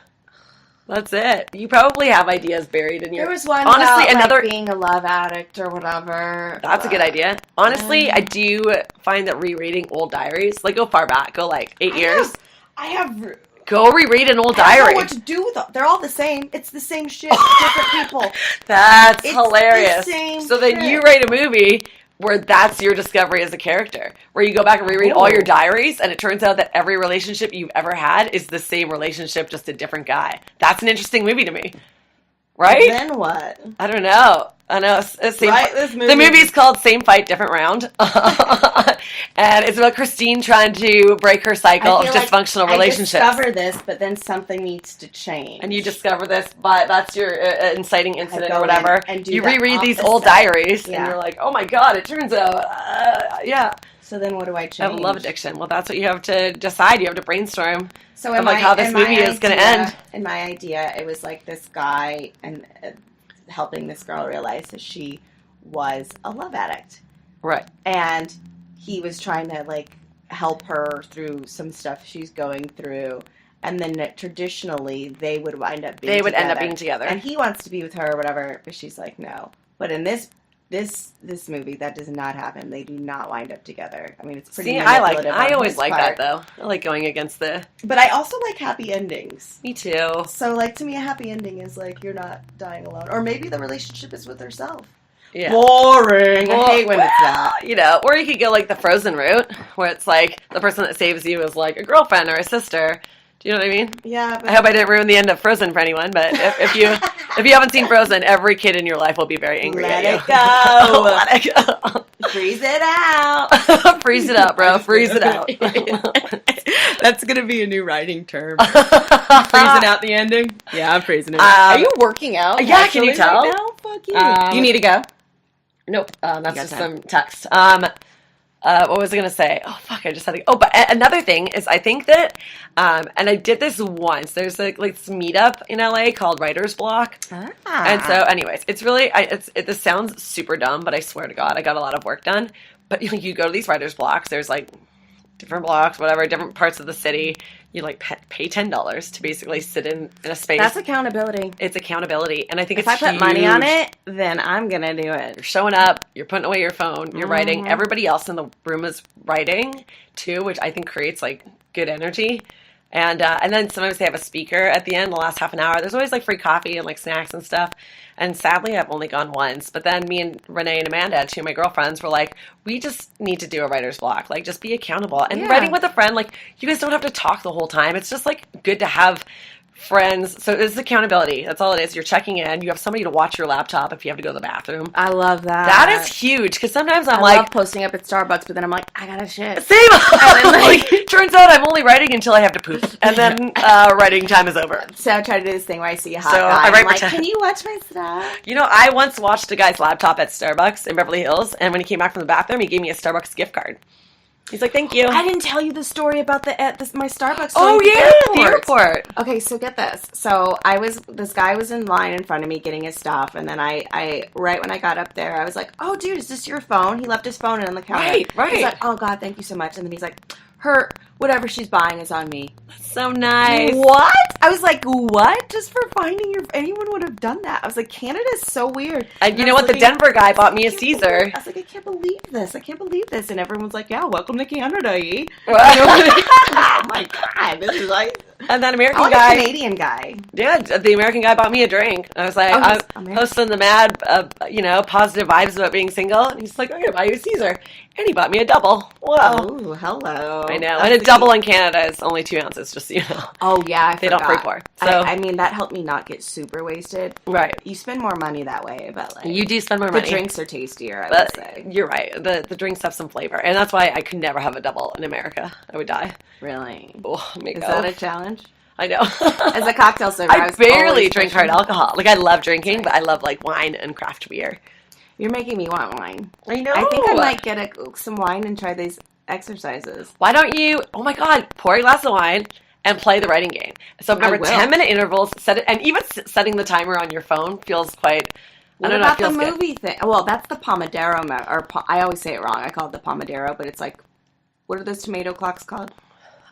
That's it. You probably have ideas buried in your. There was one Honestly, about another. like, being a love addict or whatever. That's a good idea. Honestly, I do find that rereading old diaries, like go far back, go like 8 years. I have. Go reread an old I don't know diary. what to do with them. They're all the same. It's the same shit. Different people. That's It's hilarious. the same So then shit. you write a movie where that's your discovery as a character, where you go back and reread all your diaries, and it turns out that every relationship you've ever had is the same relationship, just a different guy. That's an interesting movie to me, right? Then what? I don't know. I know. It's same, Write this movie. The movie's called Same Fight, Different Round. And it's about Christine trying to break her cycle of I feel dysfunctional like relationships. I discover this, but then something needs to change. And you discover this, but that's your inciting incident go or whatever. in and do You that reread these opposite. old diaries, Yeah. and you're like, oh my god, it turns out, yeah, So then what do I change? I have a love addiction. Well, that's what you have to decide. You have to brainstorm. So of like how this movie is going to end. In my idea, it was like this guy and helping this girl realize that she was a love addict. Right. And he was trying to like help her through some stuff she's going through. And then traditionally, they would wind up being They would together. end up being together. And he wants to be with her or whatever, but she's like, no. But in this movie, that does not happen. They do not wind up together. I mean, it's pretty manipulative. I always his like part. that, though. I like going against the... But I also like happy endings. Me too. So, like, to me, a happy ending is, like, you're not dying alone. Or maybe the relationship is with herself. Yeah. Boring. I hate when it's that. You know, or you could go like the Frozen route, where it's like the person that saves you is like a girlfriend or a sister. Do you know what I mean? Yeah. But I hope I didn't ruin the end of Frozen for anyone, but if you haven't seen Frozen, every kid in your life will be very angry at you. Let it go. Let it go. Freeze it out. Freeze it out, bro. Freeze it out. That's going to be a new writing term. Freezing out the ending? Yeah, I'm freezing it out. Are you working out? Yeah, can you tell? Right now? Fuck you. You need to go? Nope. That's just time. some text. What was I going to say? Oh, fuck, I just had to... Oh, but another thing is I think that, and I did this once, there's like this meetup in LA called Writer's Block. And so, anyways, it's really, this sounds super dumb, but I swear to God, I got a lot of work done. But you go to these writer's blocks, there's like different blocks, whatever, different parts of the city. You like pay $10 to basically sit in a space. That's accountability. It's accountability. And I think If it's I put huge. money on it, then I'm going to do it. You're showing up, you're putting away your phone, you're writing. Everybody else in the room is writing too, which I think creates like good energy. And then sometimes they have a speaker at the end, the last half an hour. There's always like free coffee and like snacks and stuff. And sadly, I've only gone once. But then me and Renee and Amanda, two of my girlfriends, were like, we just need to do a writer's block. Like, just be accountable. And writing with a friend, like, you guys don't have to talk the whole time. It's just like good to have friends. So it's accountability. That's all it is. You're checking in. You have somebody to watch your laptop if you have to go to the bathroom. I love that. That is huge. Because sometimes I'm I like... love posting up at Starbucks, but then I'm like, I gotta shit. Same. And then, like, turns out I'm only writing until I have to poop. And then writing time is over. So I try to do this thing where I see a hot So guy. I write I'm like, for 10. can you watch my stuff? You know, I once watched a guy's laptop at Starbucks in Beverly Hills, and when he came back from the bathroom, he gave me a Starbucks gift card. He's like, thank you. I didn't tell you the story about my Starbucks. Oh, yeah, the airport. Okay, so get this. So this guy was in line in front of me getting his stuff, and then I right when I got up there, I was like, oh, dude, is this your phone? He left his phone on the counter. Right. He's like, oh, God, thank you so much. And then he's like, whatever she's buying is on me. So nice. What? I was like, what? Just for finding anyone would have done that. I was like, Canada's so weird. And you know what? The Denver guy bought me a Caesar. I was like, I can't believe this. And everyone's like, yeah, welcome to Canada, ye. Oh my God, this is like... And that American I like guy. a Canadian guy. Yeah, the American guy bought me a drink. I was like, I'm posting the mad, positive vibes about being single. And he's like, I'm going to buy you a Caesar. And he bought me a double. Whoa. Oh, hello. I know. And a double in Canada is only 2 ounces, just so you know. Oh, yeah, They don't free pour. So, I mean, that helped me not get super wasted. Right. You spend more money that way, but like... You do spend more the money. The drinks are tastier, I would say. You're right. The drinks have some flavor. And that's why I could never have a double in America. I would die. Really? Oh, is that a challenge? I know. As a cocktail server, I barely drink hard alcohol. Like, I love drinking, but I love, like, wine and craft beer. You're making me want wine. I know. I think I might get some wine and try these exercises. Why don't you, oh my God, pour a glass of wine and play the writing game. So remember, 10-minute intervals, set it, and even setting the timer on your phone feels quite, What about the movie thing? Well, that's the Pomodoro, I always say it wrong. I call it the Pomodoro, but it's like, what are those tomato clocks called?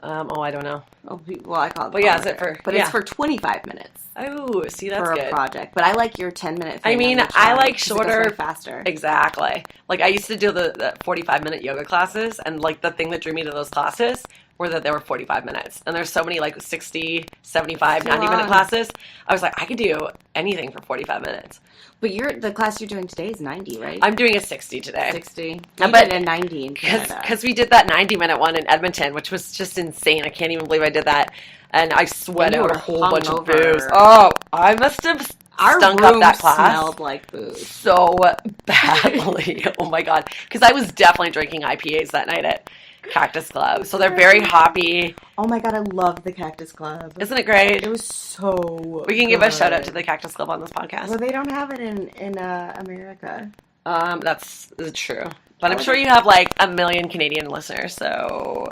I don't know. Oh, well, I call it. Well, yeah, is it for? But it's for 25 minutes. Oh, see, that's for good. a project. But I like your 10-minute thing. I mean, I like shorter, faster. Exactly. Like I used to do the 45-minute yoga classes, and like the thing that drew me to those classes were that they were 45 minutes. And there's so many like 60, 75, 90-minute classes. I was like, I could do anything for 45 minutes. But the class you're doing today is 90, right? I'm doing a 60 today. 60. But a 90 in Canada. Because we did that 90-minute one in Edmonton, which was just insane. I can't even believe I did that. And I sweat out a whole bunch of booze. Oh, I must have stunk up that class. Smelled like booze. So badly. Oh, my God. Because I was definitely drinking IPAs that night at Cactus Club. So they're very hoppy. Oh my God, I love the Cactus Club. Isn't it great? It was so We can give a shout out to the Cactus Club on this podcast. Well, they don't have it in America. That's true. But I'm sure you have like 1 million Canadian listeners, so...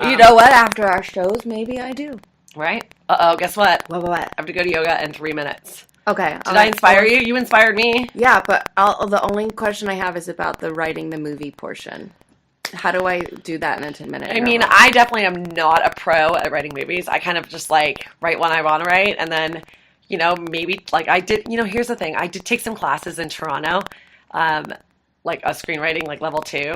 you know what? After our shows, maybe I do. Right? Uh-oh, guess what? What? I have to go to yoga in 3 minutes. Okay. Did I inspire you? You inspired me. Yeah, but the only question I have is about the writing the movie portion. How do I do that in a 10-minute? I mean, I definitely am not a pro at writing movies. I kind of just like write when I want to write, and then, you know, maybe like I did. You know, here's the thing: I did take some classes in Toronto, like a screenwriting like level 2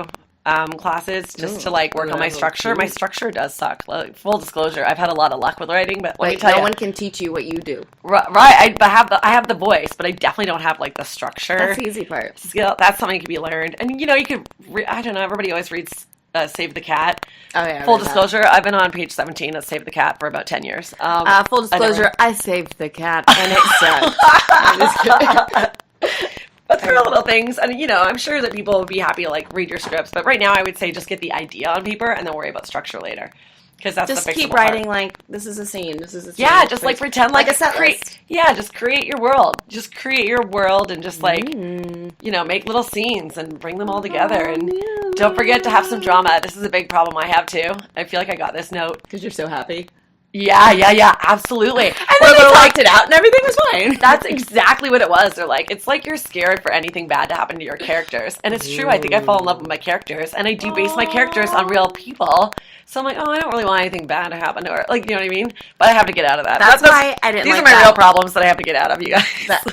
classes, just to like work on my structure. My structure does suck. Like, full disclosure, I've had a lot of luck with writing, but let me tell you, no one can teach you what you do. Right, I have the voice, but I definitely don't have like the structure. That's the easy part. Skill. That's something that can be learned, and you know, you could. I don't know. Everybody always reads Save the Cat. Oh yeah. Full disclosure, I've been on page 17 of Save the Cat for about 10 years. Full disclosure, I saved the cat, and it sucked. I'm just kidding. But through little things, and you know, I'm sure that people would be happy to like read your scripts. But right now, I would say just get the idea on paper, and then worry about structure later, because that's just the fixable keep part. writing like this is a scene. This is a scene. Yeah, just like pretend like a set list. Yeah, just create your world. Just create your world, and just like you know, make little scenes and bring them all together. And don't forget to have some drama. This is a big problem I have too. I feel like I got this note because you're so happy. Yeah, absolutely. And then they talked it out, and everything was fine. That's exactly what it was. They're like, it's like you're scared for anything bad to happen to your characters. And it's true. I think I fall in love with my characters, and I do base my characters on real people. So I'm like, oh, I don't really want anything bad to happen to her. Like, you know what I mean? But I have to get out of that. That's why I didn't These like are my that. real problems that I have to get out of, you guys.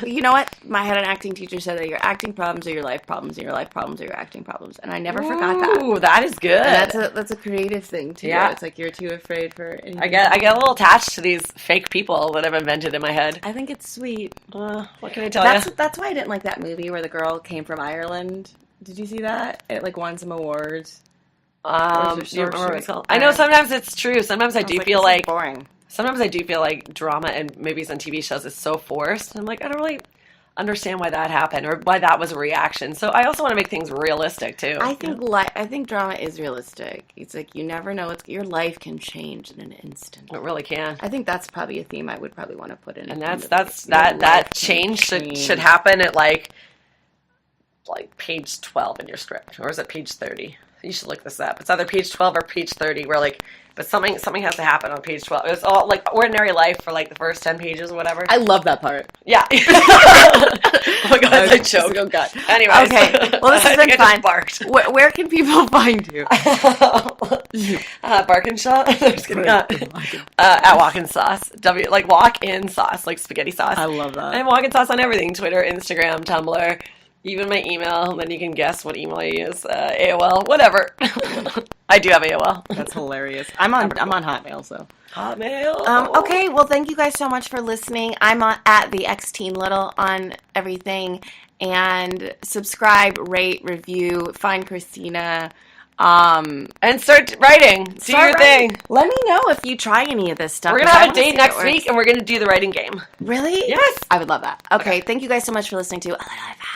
You know what? I had an acting teacher said that your acting problems are your life problems, and your life problems are your acting problems. And I never forgot that. Ooh, that is good. And that's a creative thing, too. Yeah. It's like you're too afraid for anything. I get a little attached to these fake people that I've invented in my head. I think it's sweet. What can I tell you? That's why I didn't like that movie where the girl came from Ireland. Did you see that? It like won some awards. You remember what it's called? I know sometimes it's true. Sometimes I do feel like boring. Sometimes I do feel like drama in movies and TV shows is so forced. I'm like, I don't really understand why that happened or why that was a reaction. So I also want to make things realistic too. I think drama is realistic. It's like you never know. Your life can change in an instant. It really can. I think that's probably a theme I would probably want to put in. And that change should happen at like page 12 in your script, or is it page 30? You should look this up. It's either page 12 or page 30 where like, but something has to happen on page 12. It's all like ordinary life for like the first 10 pages or whatever. I love that part. Yeah. Oh my God, I choked. Oh God. Anyways. Okay. Well, this has been fun. Barked. Where can people find you? Barkinshaw. I'm just kidding. At Walkinshaw. Like walk-in sauce, like spaghetti sauce. I love that. I'm Walkinshaw on everything: Twitter, Instagram, Tumblr. Even my email, then you can guess what email I use. AOL, whatever. I do have AOL. That's hilarious. I'm on Hotmail, so. Hotmail. Okay, well, thank you guys so much for listening. I'm at the XTeen Little on everything. And subscribe, rate, review, find Christina. And start writing. Do your thing. Let me know if you try any of this stuff. We're going to have a date next week, and we're going to do the writing game. Really? Yes. I would love that. Okay, thank you guys so much for listening to A Little Advice.